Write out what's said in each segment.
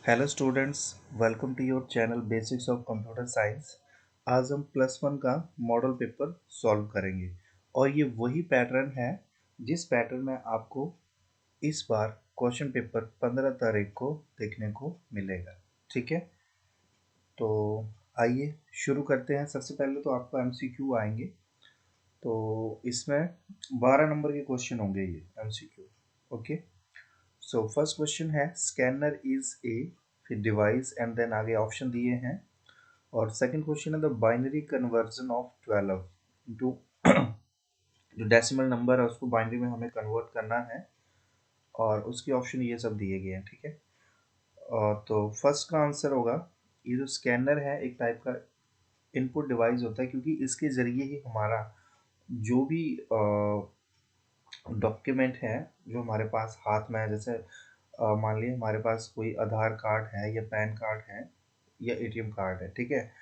Hello students, welcome to your channel basics of computer science. आज हम +1 का model paper solve करेंगे और ये वही पैटर्न है जिस पैटर्न में आपको इस बार क्वेश्चन पेपर 15 तारीख को देखने को मिलेगा। ठीक है, तो आइए शुरू करते हैं। सबसे पहले तो आपको एमसीक्यू आएंगे, तो इसमें 12 नंबर के क्वेश्चन होंगे ये MCQ. Okay, so first question है स्कैनर इज ए, फिर डिवाइस एंड देन आगे ऑप्शन दिए हैं। और सेकंड क्वेश्चन है the binary conversion of 12 into जो डेसिमल नंबर है उसको बाइनरी में हमें कन्वर्ट करना है और उसके ऑप्शन ये सब दिए गए हैं। ठीक है, तो फर्स्ट का आंसर होगा ये जो स्कैनर है एक टाइप का इनपुट डिवाइस होता है, क्योंकि इसके ज़रिए ही हमारा जो भी डॉक्यूमेंट है जो हमारे पास हाथ में है, जैसे मान लीजिए हमारे पास कोई आधार कार्ड है या पैन कार्ड है या एटीएम कार्ड है। ठीक है,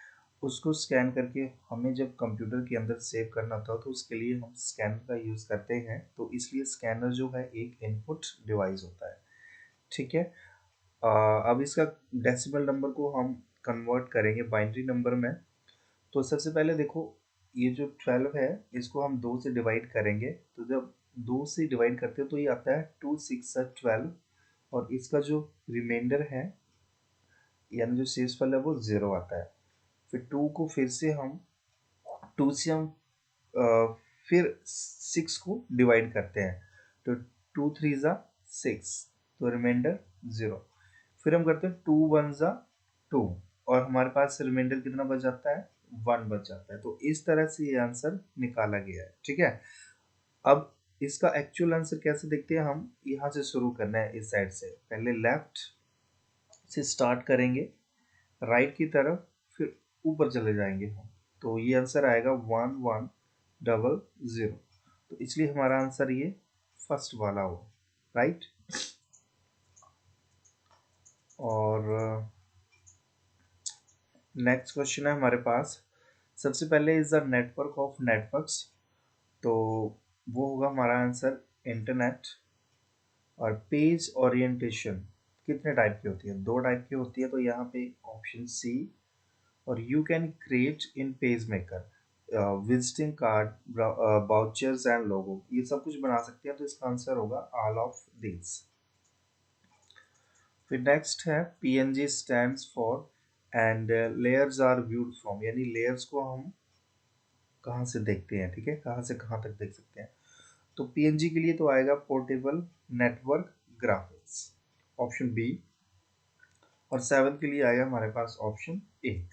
उसको स्कैन करके हमें जब कंप्यूटर के अंदर सेव करना होता है तो उसके लिए हम स्कैनर का यूज़ करते हैं, तो इसलिए स्कैनर जो है एक इनपुट डिवाइस होता है। ठीक है, अब इसका डेसिमल नंबर को हम कन्वर्ट करेंगे बाइनरी नंबर में। तो सबसे पहले देखो, ये जो 12 है इसको हम 2 से डिवाइड करेंगे, तो जब 2 से डिवाइड करते हो तो ये आता है 2 6 12, और इसका जो रिमाइंडर है यानी जो शेषफल है वो 0 आता है। फिर 2 को फिर से हम 2 से हम फिर 6 को डिवाइड करते हैं, तो 2 3 ज़ा 6, तो रिमाइंडर 0। फिर हम करते हैं 2 1 ज़ा 2, और हमारे पास रिमाइंडर कितना बच जाता है, 1 बच जाता है। तो इस तरह से ये आंसर निकाला गया है। ठीक है, अब इसका एक्चुअल आंसर कैसे देखते हैं, हम यहाँ से शुरू करना है। इस साइड से पहले लेफ्ट से स्टार्ट करेंगे राइट की तरफ, फिर ऊपर चले जाएंगे हम, तो ये आंसर आएगा 1100। तो इसलिए हमारा आंसर ये फर्स्ट वाला हो, राइट। और नेक्स्ट क्वेश्चन है हमारे पास, सबसे पहले is the network of networks, तो वो होगा हमारा आंसर इंटरनेट। और पेज ओरिएंटेशन कितने टाइप की होती है, 2 टाइप की होती है, तो यहाँ पे ऑप्शन सी। और you can create in page maker visiting card, vouchers and logo, ये सब कुछ बना सकते हैं, तो इसका आंसर होगा ऑल ऑफ दिस। फिर नेक्स्ट है PNG stands for and layers are viewed from, यानी लेयर्स को हम कहाँ से देखते हैं। ठीक है, कहाँ से कहाँ तक देख सकते हैं, तो पीएनजी के लिए तो आएगा portable network graphics, option B. और 7 के लिए आएगा हमारे पास ऑप्शन ए।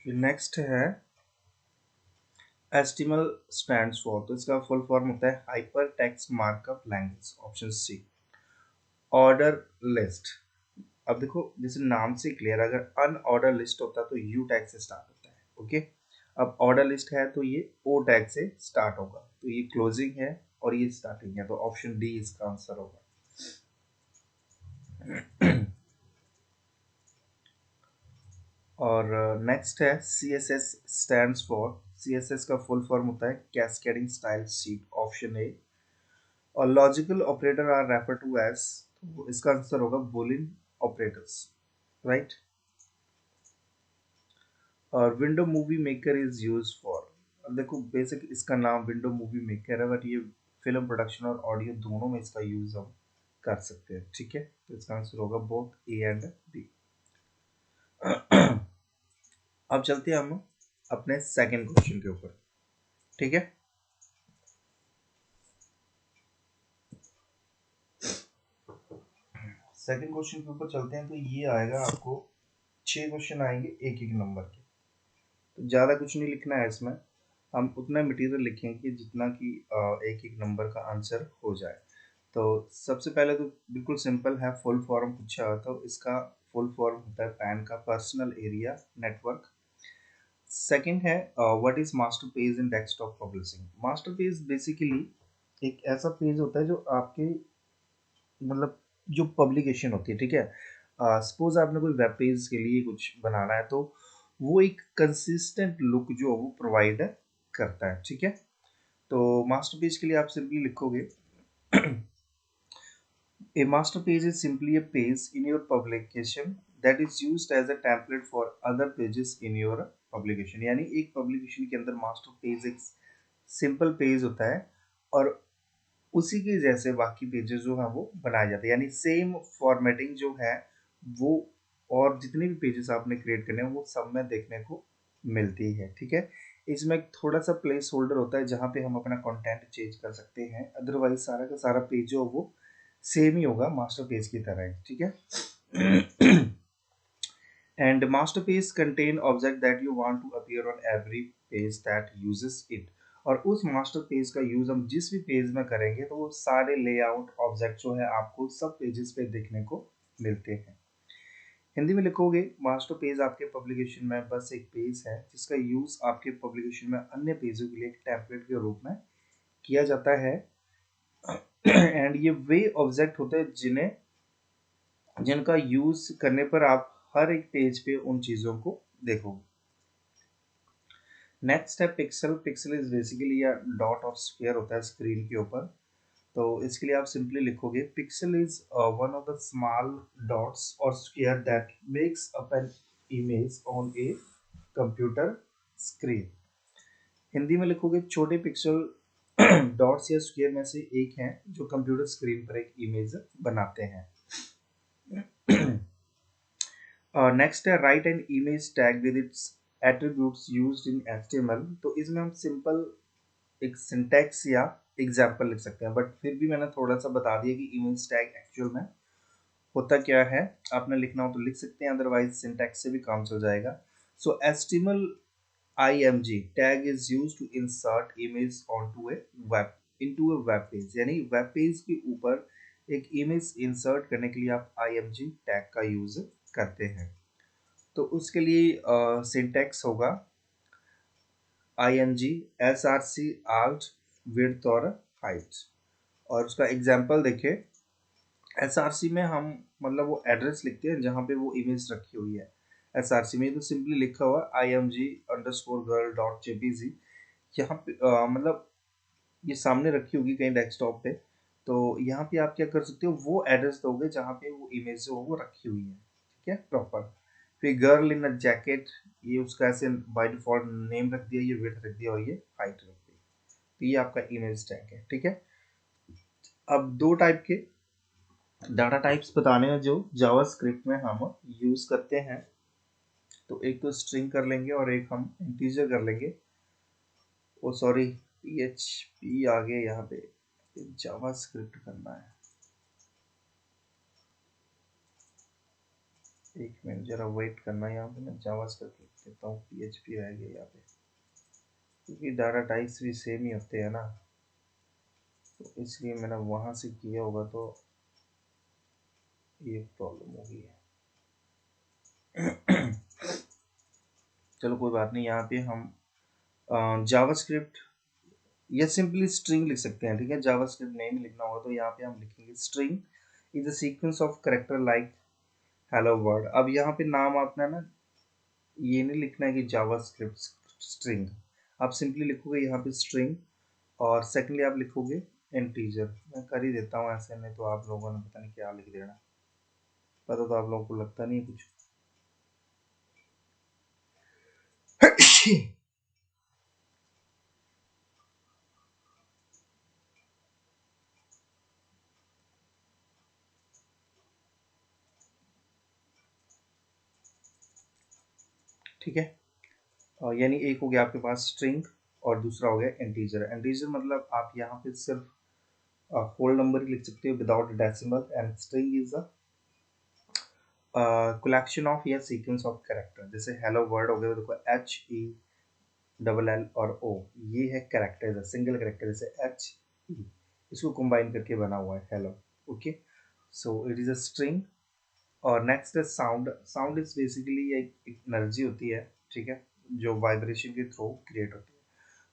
फिर नेक्स्ट है HTML स्टैंड्स फॉर, तो इसका फुल फॉर्म होता है hyper text markup language, option C. Order list, अब देखो जैसे नाम से क्लियर, अगर अनऑर्डर लिस्ट होता तो यू टैग से स्टार्ट होता है। ओके, अब ऑर्डर लिस्ट है तो ये ओ टैग से स्टार्ट होगा, तो ये क्लोजिंग है और ये स्टार्टिंग है, तो ऑप्शन डी इसका आंसर होगा। और नेक्स्ट है CSS स्टैंड्स फॉर, CSS का फुल फॉर्म होता है cascading style sheet, option A. और logical operator are refer to as, तो इसका आंसर होगा बूलियन ऑपरेटर्स, राइट। और window movie maker is use for, अब देखो बेसिक इसका नाम विंडो मूवी मेकर है, बट ये फिल्म प्रोडक्शन और ऑडियो दोनों में इसका यूज हम कर सकते हैं। ठीक है, तो इसका आंसर होगा बोथ ए एंड बी। अब चलते हैं हम अपने सेकंड क्वेश्चन के ऊपर। ठीक है, सेकंड क्वेश्चन के ऊपर चलते हैं, तो ये आएगा आपको 6 क्वेश्चन आएंगे एक एक नंबर के, तो ज़्यादा कुछ नहीं लिखना है इसमें, हम उतना मटेरियल लिखेंगे कि जितना कि एक एक नंबर का आंसर हो जाए। तो सबसे पहले तो बिल्कुल सिंपल है, फुल फॉर्म पूछा हुआ, तो इसका फुल फॉर्म होता है पैन का पर्सनल एरिया नेटवर्क। सेकंड है what is master page in desktop publishing, master page basically एक ऐसा पेज होता है जो आपके मतलब जो पब्लिकेशन होती है। ठीक है, सपोज आपने कोई वेब पेज के लिए कुछ बनाना है, तो वो एक कंसिस्टेंट लुक जो वो प्रोवाइड करता है। ठीक है, तो मास्टर पेज के लिए आप सिंपली लिखोगे A master page is simply a page in your publication that is used as a template for other pages in your publication. यानी एक publication के अंदर master page एक simple page होता है और उसी के जैसे बाकी पेजेस जो हैं वो बनाए जाते हैं, यानी सेम फॉर्मेटिंग जो है वो, और जितने भी पेजेस आपने क्रिएट करने हैं वो सब में देखने को मिलती है। ठीक है, इसमें एक थोड़ा सा प्लेस होल्डर होता है जहाँ पे हम अपना कंटेंट चेंज कर सकते हैं, अदरवाइज सारा का सारा पेज जो वो सेम ही होगा मास्टर पेज की तरह ही। ठीक है। And master page contain object that you want to appear on every page that uses it। और उस मास्टर पेज का यूज हम जिस भी पेज में करेंगे तो वो सारे लेआउट ऑब्जेक्ट जो है आपको सब पेजेस पे देखने को मिलते हैं। हिंदी में लिखोगे मास्टर पेज आपके पब्लिकेशन में बस एक पेज है जिसका यूज आपके पब्लिकेशन में अन्य पेजों के लिए एक टेम्पलेट के रूप में किया जाता है। एंड ये वे ऑब्जेक्ट होते हैं जिनका यूज करने पर आप हर एक पेज पे उन चीजों को देखोगे। नेक्स्ट है पिक्सल। पिक्सल इज बेसिकली या डॉट और स्क्वायर होता है स्क्रीन के ऊपर, तो इसके लिए आप सिंपली लिखोगे pixel is one of the small dots और square that makes up an image on a computer screen. Hindi में लिखोगे छोटे पिक्सल डॉट्स या स्क्वायर में से एक हैं जो कंप्यूटर स्क्रीन पर एक इमेज बनाते हैं। नेक्स्ट है right an image tag with its attributes used in HTML। तो इसमें हम सिंपल एक सिंटैक्स या एग्जाम्पल लिख सकते हैं, बट फिर भी मैंने थोड़ा सा बता दिया कि इमेज टैग एक्चुअल में होता क्या है। आपने लिखना हो तो लिख सकते हैं, अदरवाइज सिंटैक्स से भी काम चल जाएगा। So HTML IMG tag is used to insert image onto a web into a web page, यानी वेब पेज के ऊपर एक इमेज इंसर्ट करने के लिए आप IMG टैग का यूज करते हैं। तो उसके लिए सिंटैक्स होगा IMG SRC alt width और हाइट। और उसका एग्जांपल देखें, SRC में हम मतलब वो एड्रेस लिखते हैं जहाँ पे वो इमेज रखी हुई है। SRC में तो सिंपली लिखा हुआ img_girl.jpg, यहाँ पे मतलब ये सामने रखी होगी कहीं डेस्कटॉप पे, तो यहाँ पे आप क्या कर सकते हो, वो एड्रेस दोगे जहाँ पे वो इमेज जो वो रखी हुई है। ठीक है, प्रॉपर। फिर गर्ल इन अ जैकेट, ये उसका ऐसे बाय डिफॉल्ट नेम रख दिया, ये विड्थ रख दिया और ये हाइट रख दी, तो ये आपका इमेज टैग है। ठीक है, अब दो टाइप के डाटा टाइप्स बताने हैं जो जावास्क्रिप्ट में हम यूज करते हैं। तो एक तो स्ट्रिंग कर लेंगे और एक हम इंटीजर कर लेंगे। ओ सॉरी, PHP आ गए यहाँ पे, जावास्क्रिप्ट करना है। एक मिनट जरा वेट करना, यहाँ पे मैं जावास्क्रिप्ट लिख देता हूँ, PHP रह गया यहाँ पे, क्योंकि डाटा टाइप्स भी सेम ही होते हैं ना, तो इसलिए मैंने वहाँ से किया होगा तो ये प्रॉब्लम हो गई है। चलो कोई बात नहीं, यहाँ पे हम जावास्क्रिप्ट या सिंपली स्ट्रिंग लिख सकते हैं। ठीक है, जावास्क्रिप्ट नेम लिखना होगा तो यहाँ पे हम लिखेंगे string is a sequence of character like hello world. अब यहाँ पे नाम आपने ना ये नहीं लिखना है कि जावास्क्रिप्ट स्ट्रिंग, आप सिंपली लिखोगे यहाँ पे स्ट्रिंग और सेकेंडली आप लिखोगे इंटीजर। मैं कर ही देता हूँ ऐसे, नहीं तो आप लोगों ने पता नहीं क्या लिख देना, पता तो आप लोगों को लगता नहीं है कुछ। ठीक है, यानी एक हो गया आपके पास स्ट्रिंग और दूसरा हो गया इंटीजर। इंटीजर मतलब आप यहाँ पे सिर्फ होल नंबर ही लिख सकते हो without decimal, and string is a collection of या सीक्वेंस ऑफ कैरेक्टर। जैसे हेलो वर्ड हो गया, देखो HELL और O, ये है कैरेक्टर, सिंगल कैरेक्टर, जैसे HE, इसको कंबाइन करके बना हुआ है hello. Okay, so it is a string. और नेक्स्ट है साउंड। साउंड इज बेसिकली एक एनर्जी होती है, ठीक है, जो वाइब्रेशन के थ्रू क्रिएट होती है।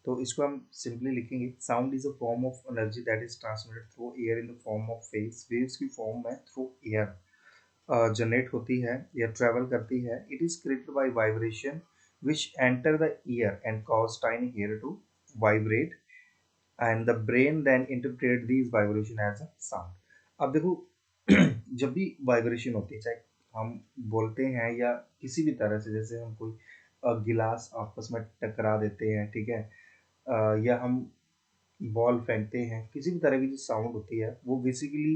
तो इसको हम सिंपली लिखेंगे sound is a form of energy that is transmitted through air in the form of waves. Waves की फॉर्म में थ्रू एयर जनरेट होती है या ट्रेवल करती है। It is created by vibration which enter the ear and cause tiny hair to vibrate, and the brain then interpret these vibration as a sound। अब देखो जब भी वाइब्रेशन होती है, चाहे हम बोलते हैं या किसी भी तरह से, जैसे हम कोई गिलास आपस में टकरा देते हैं, ठीक है, या हम बॉल फेंकते हैं, किसी भी तरह की जो साउंड होती है वो बेसिकली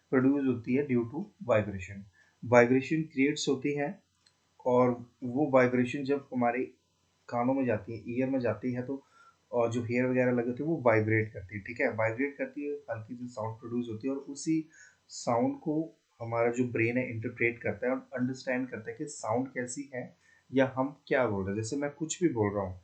प्रोड्यूस होती है due to vibration. Vibration creates होती है, और वो वाइब्रेशन जब हमारे कानों में जाती है, ईयर में जाती है, तो और जो हेयर वगैरह लगे होते हैं वो वाइब्रेट करती है, ठीक है, वाइब्रेट करती है, हल्की सी साउंड प्रोड्यूस होती है, और उसी साउंड को हमारा जो ब्रेन है इंटरप्रेट करता है और अंडरस्टैंड करता है कि साउंड कैसी है या हम क्या बोल रहे हैं। जैसे मैं कुछ भी बोल रहा हूँ,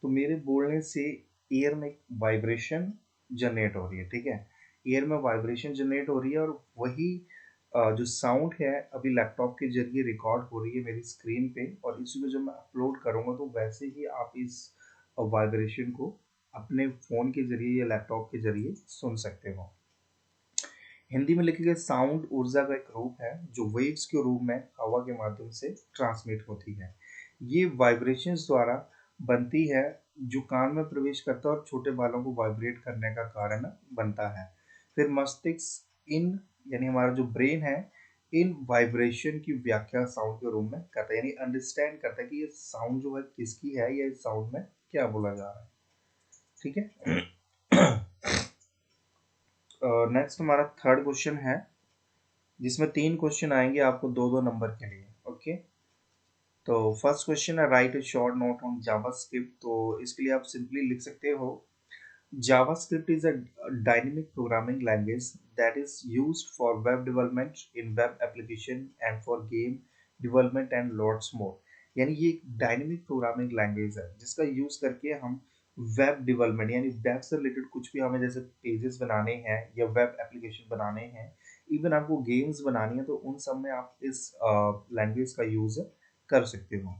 तो मेरे बोलने से एयर में वाइब्रेशन जनरेट हो रही है, ठीक है, एयर में वाइब्रेशन जनरेट हो रही है, और वही जो साउंड है अभी लैपटॉप के जरिए रिकॉर्ड हो रही है मेरी स्क्रीन पे, और इसी को जब मैं अपलोड करूँगा तो वैसे ही आप इस वाइब्रेशन को अपने फ़ोन के जरिए या लैपटॉप के जरिए सुन सकते हो। हिंदी में लिखे गए साउंड ऊर्जा का एक रूप है जो वेव्स के रूप में हवा के माध्यम से ट्रांसमिट होती है। ये वाइब्रेशंस द्वारा बनती है, जो कान में प्रवेश करता है और छोटे बालों को वाइब्रेट करने का कारण बनता है। फिर मस्तिष्क इन, यानी हमारा जो ब्रेन है, इन वाइब्रेशन की व्याख्या साउंड के रूप में करता है, यानी अंडरस्टैंड करता है कि ये साउंड जो है किसकी है या इस साउंड में क्या बोला जा रहा है, ठीक है। नेक्स्ट हमारा थर्ड क्वेश्चन है, जिसमें 3 क्वेश्चन आएंगे आपको 2-2 नंबर के लिए, ओके। तो फर्स्ट क्वेश्चन है, right a short note on JavaScript. तो इसके लिए आप सिंपली लिख सकते हो, JavaScript is a dynamic programming language that is used for web development in web application and for game development and lots more. यानी ये एक डायनेमिक प्रोग्रामिंग लैंग्वेज है जिसका यूज करके हम वेब डेवलपमेंट, यानी वेब से रिलेटेड कुछ भी हमें जैसे पेजेस बनाने हैं या वेब एप्लीकेशन बनाने हैं, इवन आपको गेम्स बनानी है, तो उन सब में आप इस लैंग्वेज का यूज कर सकते हो।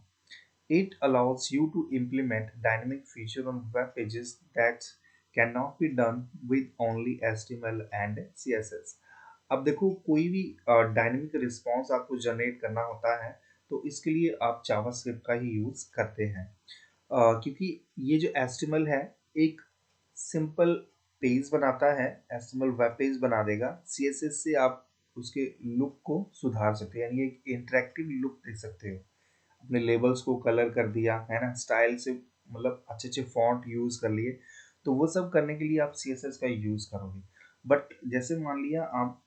It allows you to implement dynamic feature on web pages that cannot be done with only HTML and CSS। अब देखो, कोई भी डायनेमिक रिस्पॉन्स आपको जनरेट करना होता है, तो इसके लिए आप जावास्क्रिप्ट का ही यूज करते हैं, क्योंकि ये जो HTML है एक सिंपल पेज बनाता है, HTML वेब पेज बना देगा, CSS से आप उसके लुक को सुधार सकते हैं, यानी एक इंटरेक्टिव लुक दे सकते हो, अपने लेबल्स को कलर कर दिया है ना, स्टाइल से, मतलब अच्छे अच्छे फॉन्ट यूज कर लिए, तो वो सब करने के लिए आप CSS का यूज करोगे। बट जैसे मान लिया आप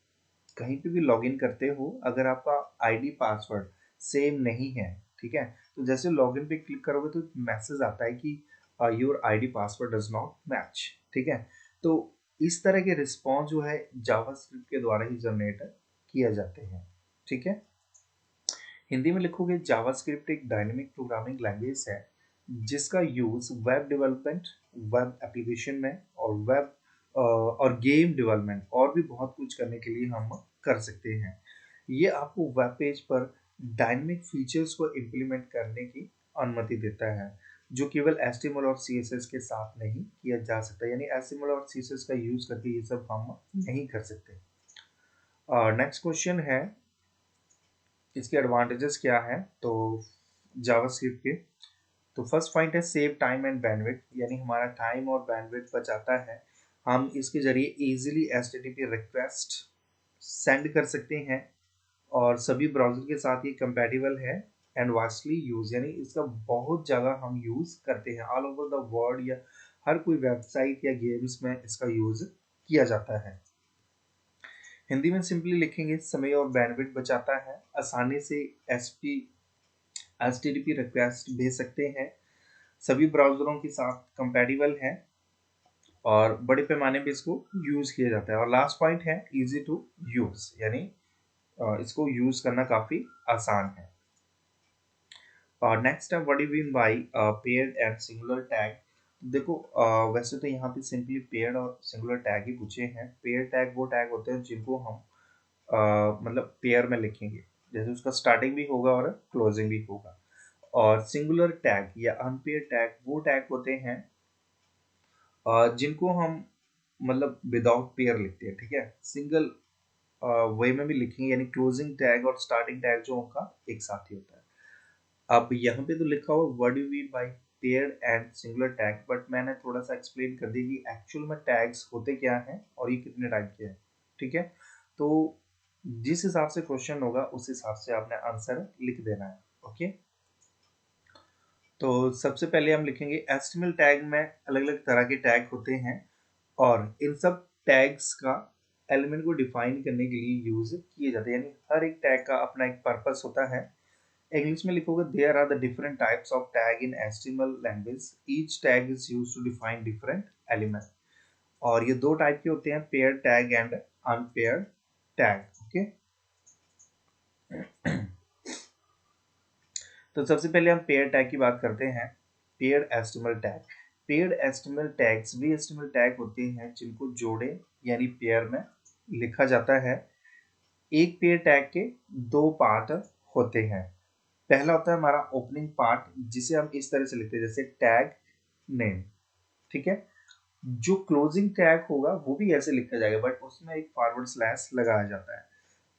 कहीं पे भी लॉगिन करते हो, अगर आपका आईडी पासवर्ड सेम नहीं है, ठीक है, तो जैसे लॉगिन पे क्लिक करोगे तो मैसेज आता है कि your ID password does not match, ठीक है। तो इस तरह के रिस्पॉन्स जो है जावास्क्रिप्ट के द्वारा ही जनरेट किया जाते हैं, ठीक है। हिंदी में लिखोगे, जावास्क्रिप्ट एक डायनेमिक प्रोग्रामिंग लैंग्वेज है जिसका use web development, web application में, और वेब और गेम डेवलपमेंट और भी बहुत कुछ करने के लिए हम कर सकते हैं। ये आपको वेब पेज पर डायनेमिक फीचर्स को इम्प्लीमेंट करने की अनुमति देता है, जो केवल HTML और CSS के साथ नहीं किया जा सकता, यानी HTML और CSS का यूज करके ये सब हम नहीं कर सकते। नेक्स्ट क्वेश्चन है, इसके एडवांटेजेस क्या है, तो जावास्क्रिप्ट के, तो फर्स्ट पॉइंट है सेव टाइम एंड बैंडविड्थ, यानी हमारा टाइम और बैंडविड्थ बचाता है। हम इसके जरिए इजीली HTTP रिक्वेस्ट सेंड कर सकते हैं, और सभी ब्राउज़र के साथ ये कंपैटिबल है, एंड वास्टली यूज, यानी इसका बहुत जगह हम यूज करते हैं, ऑल ओवर द वर्ल्ड, या हर कोई वेबसाइट या गेम्स में इसका यूज किया जाता है। हिंदी में सिंपली लिखेंगे, समय और बैंडविड्थ बचाता है, आसानी से HTTP रिक्वेस्ट भेज सकते हैं, सभी ब्राउज़रों के साथ कंपैटिबल है, और बड़े पैमाने पे इसको यूज़ किया जाता है। और लास्ट पॉइंट है इजी टू यूज़, यानी इसको यूज़ करना काफ़ी आसान है। और नेक्स्ट है, what do you mean by paired and singular tag. देखो, वैसे तो यहाँ पे सिंपली पेयर्ड और सिंगुलर टैग ही पूछे हैं। पेयर्ड टैग वो टैग होते हैं जिनको हम मतलब पेयर में लिखेंगे, जैसे उसका स्टार्टिंग भी होगा और क्लोजिंग भी होगा। और सिंगुलर टैग या अनपेयर्ड टैग वो टैग होते हैं जिनको हम मतलब विदाउट पेयर लिखते हैं, ठीक है, सिंगल वे में भी लिखेंगे, यानी क्लोजिंग टैग और स्टार्टिंग टैग जो उनका एक साथ ही होता है। अब यहाँ पे तो लिखा हुआ what do you mean by paired and singular tag, but मैंने थोड़ा सा एक्सप्लेन कर दिया कि एक्चुअल में टैग्स होते क्या हैं और ये कितने टाइप के हैं, ठीक है। तो जिस हिसाब से क्वेश्चन होगा उस हिसाब से आपने आंसर लिख देना है। ओके, तो सबसे पहले हम लिखेंगे एचटीएमएल टैग में अलग अलग तरह के टैग होते हैं और इन सब टैग्स का एलिमेंट को डिफाइन करने के लिए यूज किए जाते हैं, यानी हर एक टैग का अपना एक पर्पस होता है। इंग्लिश में लिखोगे there are the different types of tag in HTML language, each tag is used to define different element. और ये दो टाइप के होते हैं, pair tag and unpaired tag. Okay, तो सबसे पहले हम पेयर टैग की बात करते हैं। Paired HTML tag, paired HTML tags वे एचटीएमएल टैग होते हैं जिनको जोड़े यानी पेयर में लिखा जाता है। एक पेयर टैग के दो पार्ट होते हैं। पहला होता है हमारा ओपनिंग पार्ट, जिसे हम इस तरह से लिखते हैं जैसे टैग नेम, ठीक है। जो क्लोजिंग टैग होगा वो भी ऐसे लिखा जाएगा, बट उसमें एक फॉरवर्ड स्लैश लगाया जाता है।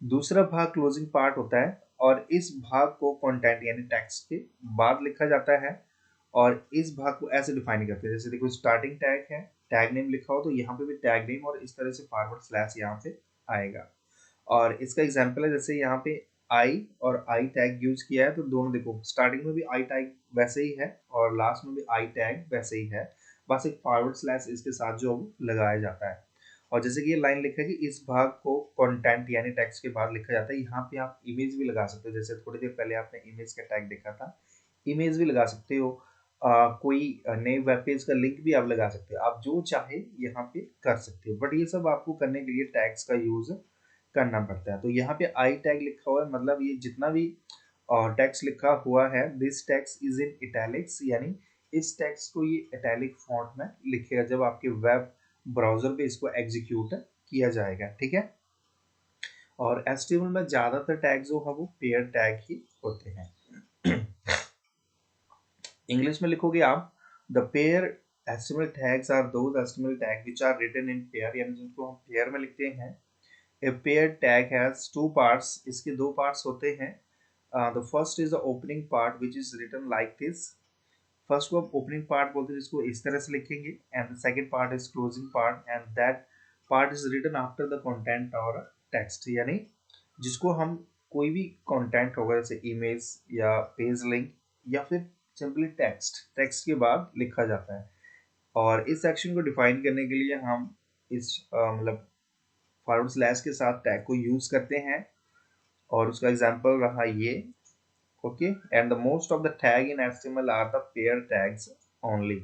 दूसरा भाग क्लोजिंग पार्ट होता है और इस भाग को कंटेंट यानी टेक्स्ट के बाद लिखा जाता है और इस भाग को ऐसे डिफाइन करते हैं, जैसे देखो स्टार्टिंग टैग है, टैग नेम लिखा हो तो यहाँ पे भी टैग नेम और इस तरह से फॉरवर्ड स्लैश यहाँ पे आएगा। और इसका एग्जांपल है जैसे यहाँ पे आई और आई टैग यूज किया है, तो दोनों देखो स्टार्टिंग में भी आई टैग वैसे ही है और लास्ट में भी आई टैग वैसे ही है, बस एक फॉरवर्ड स्लैश इसके साथ जो लगाया जाता है। और जैसे कि ये लाइन लिखा है कि इस भाग को कंटेंट यानी टेक्स्ट के बाद लिखा जाता है, यहाँ पे आप इमेज भी लगा सकते हो, जैसे थोड़ी देर पहले आपने इमेज का टैग देखा था, इमेज भी लगा सकते हो। कोई नए वेब पेज का लिंक भी आप लगा सकते हो, आप जो चाहे यहाँ पे कर सकते हो, बट ये सब आपको करने के लिए टैग्स का यूज करना पड़ता है। तो यहाँ पे आई टैग लिखा हुआ है, मतलब ये जितना भी टेक्स्ट लिखा हुआ है, this text is in italics, यानी इस टेक्स्ट को ये इटैलिक फॉन्ट में लिखेगा जब आपके वेब ब्राउजर पे इसको एग्जीक्यूट किया जाएगा, ठीक है। और एचटीएमएल में ज्यादातर टैग जो है वो पेयर टैग ही होते हैं। इंग्लिश में लिखोगे आप the pair HTML tags are those HTML tag which are written in pair, यानी जिनको हम पेयर में लिखते हैं। A pair tag has two parts, इसके दो पार्ट्स होते हैं। The first is the opening part which is written like this, first को आप ओपनिंग पार्ट बोलते हैं जिसको इस तरह से लिखेंगे, and the second part is closing part and that part is written after the content और टेक्स्ट, यानी जिसको हम कोई भी कंटेंट होगा जैसे इमेज या पेज लिंक या फिर सिंपली टेक्स्ट, टेक्स्ट के बाद लिखा जाता है। और इस सेक्शन को डिफाइन करने के लिए हम इस मतलब फॉरवर्ड स्लैश के साथ टैग को यूज करते हैं और उसका एग्जांपल रहा ये। okay, and the most of the tag in HTML are the pair tags only.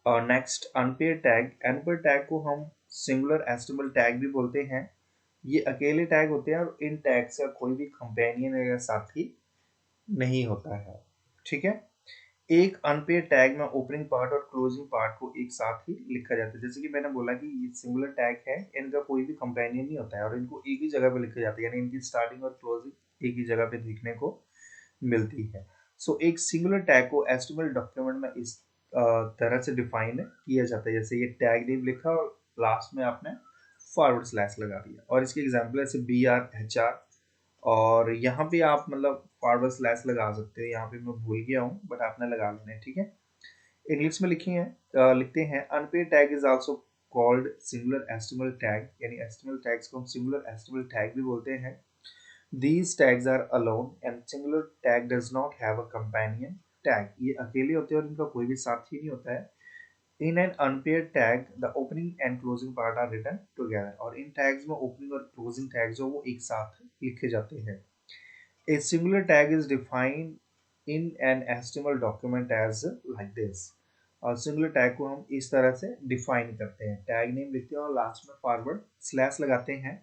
और next unpair tag, unpair tag को हम सिंगुलर एचटीएमएल टैग भी बोलते हैं। ये अकेले टैग होते हैं और इन टैग्स का कोई भी कंपेनियन या साथी नहीं होता है, ठीक है। एक अनपेयर टैग में ओपनिंग पार्ट और क्लोजिंग पार्ट को एक साथ ही लिखा जाता है, जैसे कि मैंने बोला कि ये सिंगुलर टैग है, इनका कोई भी कंपेनियन नहीं होता है और इनको एक ही जगह पे लिखा जाता है, यानी इनकी स्टार्टिंग और क्लोजिंग एक ही जगह पे देखने को मिलती है। सो एक सिंगुलर टैग को एचटीएमएल डॉक्यूमेंट में इस तरह से डिफाइन किया जाता है, जैसे ये टैग नेम लिखा और लास्ट में आपने फॉरवर्ड स्लैश लगा दिया। और इसके एग्जाम्पल ऐसे BRHR, और यहाँ पे आप मतलब फॉरवर्ड स्लैश लगा सकते हो, यहाँ पे मैं भूल गया हूँ बट आपने लगा लेना है, ठीक है। इंग्लिश में लिखते हैं unpaired tag is also called singular HTML tag, यानी एचटीएमएल टैग्स को हम सिंगुलर एचटीएमएल टैग भी बोलते हैं। These tags are alone and singular tag does not have a companion tag, ये अकेले होते हैं और इनका कोई भी साथी नहीं होता है। In an unpaired tag, the opening and closing part are written together, और इन tags में opening और closing tags जो वो एक साथ लिखे जाते हैं। A singular tag is defined in an HTML document as like this, और सिंगुलर टैग को हम इस तरह से डिफाइन करते हैं, टैग नेम लिखते हैं और लास्ट में फॉरवर्ड स्लैश लगाते हैं।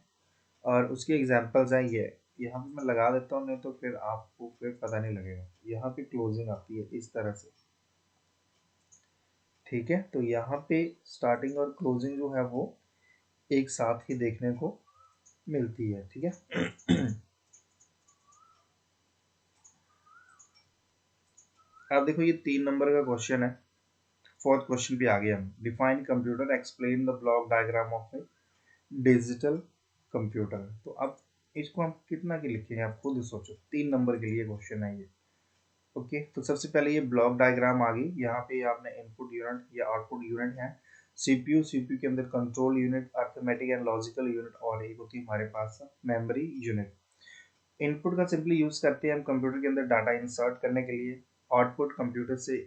और उसके एग्जांपल्स हैं ये, यहाँ पे मैं लगा देता हूँ, नहीं तो फिर आपको फिर पता नहीं लगेगा। यहाँ पे क्लोजिंग आती है इस तरह से, ठीक है। तो यहाँ पे स्टार्टिंग और क्लोजिंग जो है वो एक साथ ही देखने को मिलती है, ठीक है। अब देखो ये 3 नंबर का क्वेश्चन है, फोर्थ क्वेश्चन पे आ गए हम। Define computer, explain the block diagram of A digital computer. तो अब इसको हम कितना की लिखेंगे आप खुद सोचो, 3 नंबर के लिए क्वेश्चन है ये। ओके, तो सबसे पहले ये ब्लॉक डायग्राम आ गई, यहाँ पे आपने इनपुट यूनिट या आउटपुट यूनिट है, सीपीयू के अंदर control unit, arithmetic and logical unit, और एक होती है हमारे पास मेमोरी यूनिट। इनपुट का सिंपली यूज करते हैं हम कंप्यूटर के अंदर डाटा इंसर्ट करने के लिए, आउटपुट कंप्यूटर से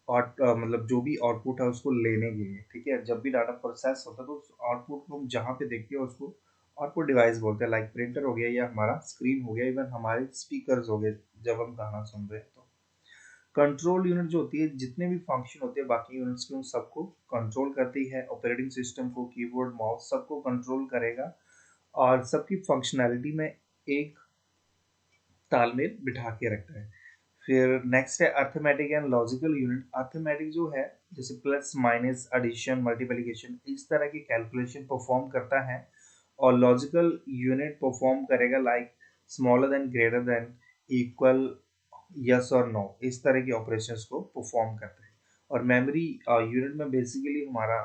मतलब जो भी आउटपुट है उसको लेने के लिए, ठीक है। जब भी डाटा प्रोसेस होता है तो उस आउटपुट को हम जहाँ पे देखते हैं उसको आउटपुट डिवाइस बोलते हैं, लाइक प्रिंटर हो गया या हमारा स्क्रीन हो गया, इवन हमारे स्पीकर्स हो गए जब हम गाना सुन रहे हैं। तो कंट्रोल यूनिट जो होती है, जितने भी फंक्शन होते हैं बाकी यूनिट्स के, उन सबको कंट्रोल करती है। ऑपरेटिंग सिस्टम को, कीबोर्ड, माउस सबको कंट्रोल करेगा और सबकी फंक्शनैलिटी में एक तालमेल बिठा के रखता है। फिर नेक्स्ट है arithmetic and logical unit. Arithmetic जो है जैसे प्लस माइनस एडिशन मल्टीप्लिकेशन इस तरह की कैलकुलेशन परफॉर्म करता है, और लॉजिकल यूनिट परफॉर्म करेगा like smaller than, greater then, equal, yes और नो, इस तरह के ऑपरेशंस को परफॉर्म करता है। और मेमोरी यूनिट में बेसिकली हमारा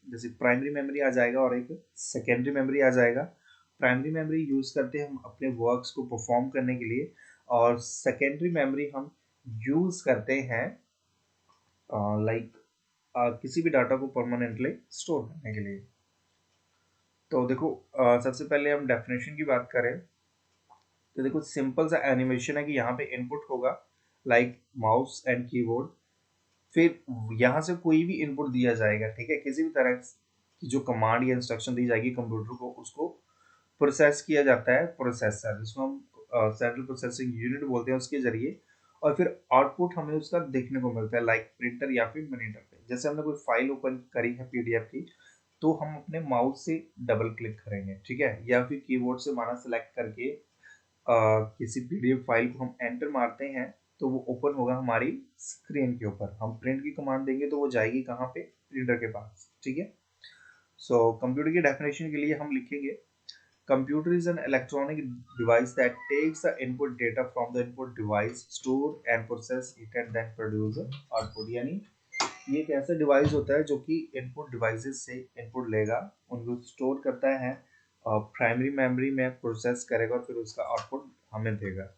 जैसे प्राइमरी मेमोरी आ जाएगा और एक सेकेंडरी मेमोरी आ जाएगा। प्राइमरी मेमोरी यूज करते हैं हम अपने वर्क्स को परफॉर्म करने के लिए, और सेकेंडरी मेमोरी हम यूज करते हैं लाइक किसी भी डाटा को परमानेंटली स्टोर करने के लिए। तो देखो सबसे पहले हम डेफिनेशन की बात करें तो देखो सिंपल सा एनिमेशन है कि यहाँ पे इनपुट होगा लाइक माउस एंड कीबोर्ड, फिर यहाँ से कोई भी इनपुट दिया जाएगा, ठीक है। किसी भी तरह की जो कमांड या इंस्ट्रक्शन दी जाएगी कंप्यूटर को, उसको प्रोसेस किया जाता है प्रोसेसर, जिसको हम सेंट्रल प्रोसेसिंग यूनिट बोलते हैं, उसके जरिए। और फिर आउटपुट हमें उसका देखने को मिलता है लाइक प्रिंटर या फिर मॉनिटर पे। जैसे हमने कोई फाइल ओपन करी है पीडीएफ की, तो हम अपने माउस से डबल क्लिक करेंगे, ठीक है, या फिर कीबोर्ड से माना सेलेक्ट करके किसी पीडीएफ फाइल को हम एंटर मारते हैं तो वो ओपन होगा हमारी स्क्रीन के ऊपर। हम प्रिंट की कमांड देंगे तो वो जाएगी कहाँ पे, प्रिंटर के पास, ठीक है। सो कंप्यूटर की डेफिनेशन के लिए हम लिखेंगे computer is an electronic device that takes the input data from the input device, store and process it and then produce output। यानी ये एक ऐसा डिवाइस होता है जो कि इनपुट डिवाइसेस से इनपुट लेगा, उनको स्टोर करता है और प्राइमरी मेमोरी में प्रोसेस करेगा और फिर उसका आउटपुट हमें देगा।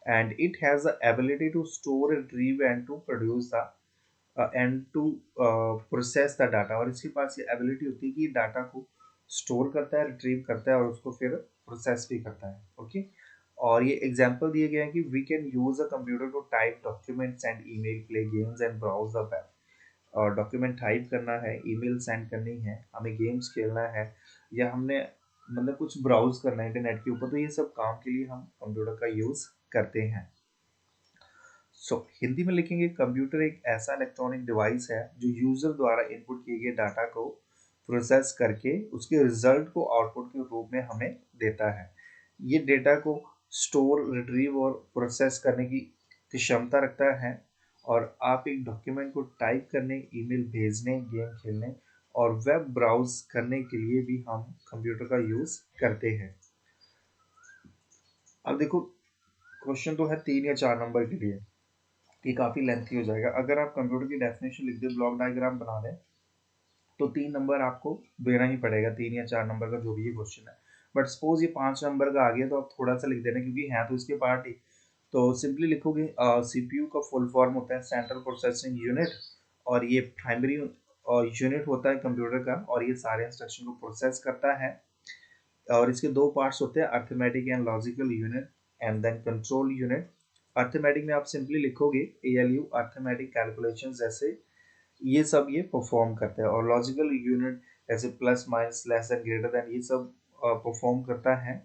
And it has the ability to store, retrieve and to produce the and to process the data. और इसके पास ये एबिलिटी होती है कि डाटा को स्टोर करता है, रिट्रीव करता है और उसको फिर प्रोसेस भी करता है, ओके। और ये एग्जांपल दिए गए हैं कि we can use a computer to type documents and email, play games and browse the web. और डॉक्यूमेंट टाइप करना है, ईमेल सेंड करनी है, हमें गेम्स खेलना है, या हमने मतलब कुछ ब्राउज करना है इंटरनेट के ऊपर, तो ये सब काम के लिए हम कंप्यूटर का यूज करते हैं। हिंदी में लिखेंगे कंप्यूटर एक ऐसा इलेक्ट्रॉनिक डिवाइस है जो यूजर द्वारा इनपुट किए गए डाटा को प्रोसेस करके उसके रिजल्ट को आउटपुट के रूप में हमें देता है। ये डेटा को स्टोर, रिट्रीव और प्रोसेस करने की क्षमता रखता है, और आप एक डॉक्यूमेंट को टाइप करने, ईमेल भेजने, गेम खेलने और वेब ब्राउज करने के लिए भी हम कंप्यूटर का यूज करते हैं। अब देखो क्वेश्चन तो है 3 या 4 नंबर के लिए, ये काफ़ी लेंथी हो जाएगा। अगर आप कंप्यूटर की डेफिनेशन लिख दें, ब्लॉक डायग्राम बना दें, तो 3 नंबर आपको देना ही पड़ेगा, 3 या 4 नंबर का जो भी ये क्वेश्चन है। बट सपोज ये 5 नंबर का आ गया तो आप थोड़ा सा लिख देना, क्योंकि है तो इसके पार्ट ही। तो सिंपली लिखोगे सीपीयू का फुल फॉर्म होता है सेंट्रल प्रोसेसिंग यूनिट, और ये प्राइमरी यूनिट होता है कंप्यूटर का, और ये सारे इंस्ट्रक्शन को प्रोसेस करता है। और इसके 2 पार्ट्स होते हैं, arithmetic and logical unit and then control unit. Arithmetic में आप सिंपली लिखोगे एएलयू, अर्थमेटिक कैलकुलेशन जैसे ये सब ये परफॉर्म करता है। और लॉजिकल यूनिट जैसे plus minus, less than, greater then, ये सब परफॉर्म करता है।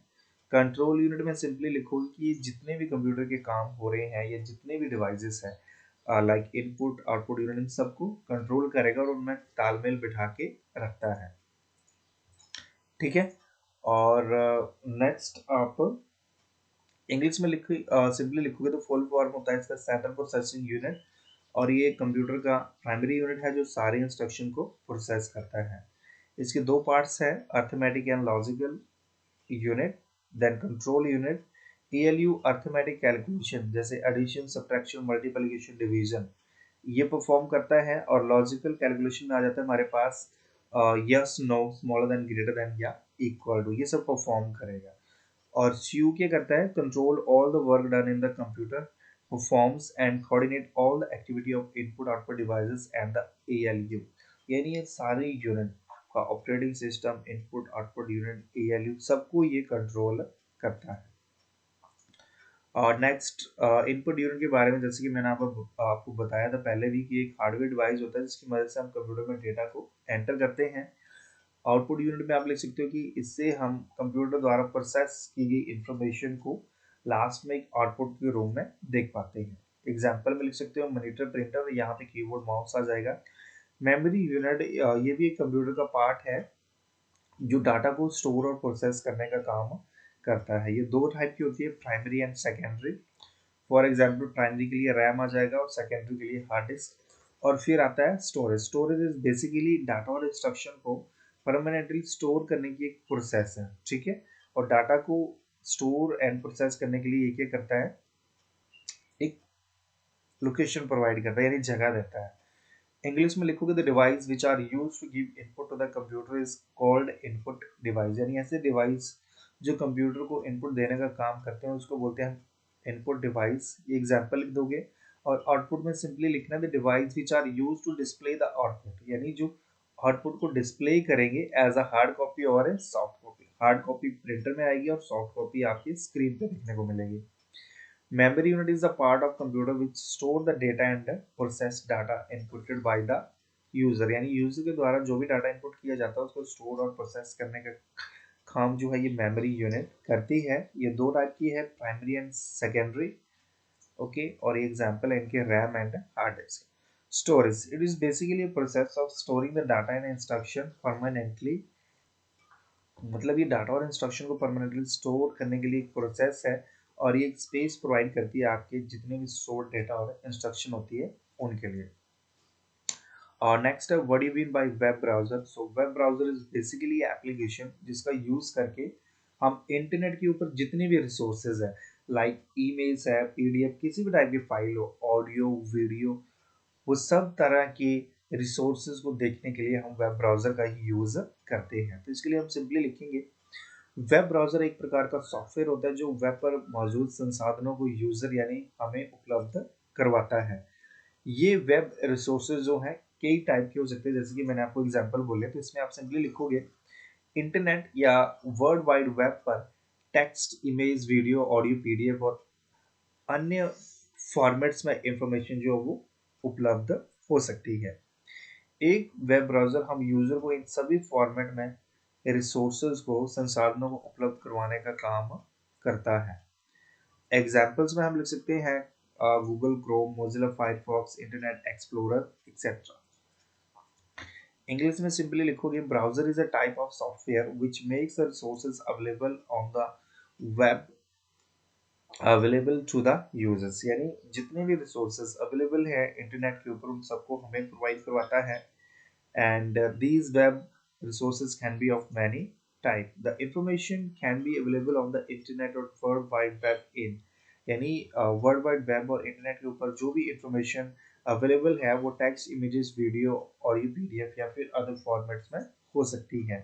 कंट्रोल यूनिट में सिंपली लिखोगे कि जितने भी कंप्यूटर के काम हो रहे हैं या जितने भी डिवाइसेस हैं लाइक इनपुट आउटपुट यूनिट, इन सबको कंट्रोल करेगा और उनमें तालमेल बिठा के रखता है, ठीक है। और नेक्स्ट आप इंग्लिश में लिख सिंपली लिखोगे तो फुल फॉर्म होता है इसका सेंट्रल प्रोसेसिंग यूनिट, और ये कंप्यूटर का प्राइमरी यूनिट है जो सारे इंस्ट्रक्शन को प्रोसेस करता है। इसके 2 पार्ट्स हैं, arithmetic and logical unit, then control unit. ALU arithmetic calculation जैसे एडिशन, सब्ट्रैक्शन, मल्टीप्लिकेशन, डिवीजन, ये परफॉर्म करता है। और लॉजिकल कैलकुलेशन में आ जाता है हमारे पास yes, no, smaller than, greater than या इक्वल टू, ये सब परफॉर्म करेगा। और CU क्या करता है, control all the work done in the computer, performs and coordinate all the activity of input output devices and the ALU। यानी ये सारे यूनिट का operating system, input output unit, ALU सबको ये कंट्रोल करता है। और नेक्स्ट इनपुट यूनिट के बारे में, जैसे कि मैंने आपको बताया था पहले भी कि एक हार्डवेयर डिवाइस होता है जिसकी मदद से हम कंप्यूटर में डेटा को एंटर करते हैं। आउटपुट यूनिट में आप लिख सकते हो कि इससे हम कंप्यूटर द्वारा प्रोसेस की गई इंफॉर्मेशन को लास्ट में एक आउटपुट के रूप में देख पाते हैं। एग्जाम्पल में लिख सकते हो मॉनिटर, प्रिंटर, यहाँ पे कीबोर्ड, माउस आ जाएगा। मेमोरी यूनिट ये भी एक कंप्यूटर का पार्ट है जो डाटा को स्टोर और प्रोसेस करने का काम करता है। ये दो टाइप की होती है, primary and secondary. For example primary के लिए रैम आ जाएगा और सेकेंडरी के लिए हार्ड डिस्क। और फिर आता है storage. Storage is basically data और इंस्ट्रक्शन को परमानेंटली स्टोर करने की एक प्रोसेस है, ठीक है। और डाटा को स्टोर एंड प्रोसेस करने के लिए ये क्या करता है, एक लोकेशन प्रोवाइड करता है, यानी जगह देता है। इंग्लिश में लिखोगे the device which are use to give input to the computer is called input device, यानी ऐसे डिवाइस जो कंप्यूटर को इनपुट देने का काम करते हैं उसको बोलते हैं इनपुट डिवाइस। ये एग्जांपल लिख दोगे। और आउटपुट में सिंपली लिखना the device which are use to display the output, यानी जो आउटपुट को डिस्प्ले करेंगे एज अ हार्ड कॉपी और ए soft copy. Hard copy printer में आएगी और सॉफ्ट कॉपी आपकी स्क्रीन पे देखने को मिलेगी। Memory unit is the part of computer which store the data and process data inputted by the user, यानी यूजर के द्वारा जो भी डाटा इनपुट किया जाता है उसको स्टोर और प्रोसेस करने का काम जो है ये मेमोरी यूनिट करती है। ये दो टाइप की है, प्राइमरी एंड सेकेंडरी। ओके, और ये एग्जांपल है इनके RAM and hard disk. Storage, it is basically a process of storing the data and instruction permanently, मतलब ये डाटा और इंस्ट्रक्शन को परमानेंटली स्टोर करने के लिए एक प्रोसेस है। और ये एक स्पेस प्रोवाइड करती है आपके जितने भी स्टोर डेटा और इंस्ट्रक्शन होती है उनके लिए। और नेक्स्ट है what you mean by web browser. So web browser is basically application जिसका यूज करके हम इंटरनेट के ऊपर जितने भी रिसोर्सेज है, लाइक ईमेल्स है, PDF, किसी भी टाइप की फाइल हो, ऑडियो, वीडियो, वो सब तरह के रिसोर्सेज को देखने के लिए हम वेब ब्राउजर का ही यूज करते हैं। तो इसके लिए हम सिंपली लिखेंगे वेब ब्राउजर एक प्रकार का सॉफ्टवेयर होता है जो वेब पर मौजूद संसाधनों को यूजर यानी हमें उपलब्ध करवाता है। ये वेब रिसोर्सेज जो हैं कई टाइप के हो सकते हैं, जैसे कि मैंने आपको एग्जांपल बोले, तो इसमें आप सिंपली लिखोगे इंटरनेट या वर्ल्ड वाइड वेब पर text, image, video, audio, PDF और अन्य फॉर्मेट्स में इंफॉर्मेशन जो है वो उपलब्ध हो सकती है। एक वेब ब्राउज़र हम यूज़र को इन सभी फॉर्मेट में रिसोर्सेज को, संसाधनों को उपलब्ध करवाने का काम करता है। एग्जाम्पल्स में हम लिख सकते हैं Google Chrome, Mozilla Firefox, Internet Explorer etcetera. English में सिंपली लिखोगे browser is a type of software which makes the resources available on the web available to the users, यानी जितने भी रिसोर्सेज अवेलेबल है इंटरनेट के ऊपर उन सबको हमें प्रोवाइड करवाता है। And these web resources can be of many type. The information can be available on the internet or world wide web in, यानी वर्ल्ड वाइड वेब और इंटरनेट के ऊपर जो भी इंफॉर्मेशन अवेलेबल है वो text, images, video, audio, PDF या फिर अदर फॉर्मेट्स में हो सकती है।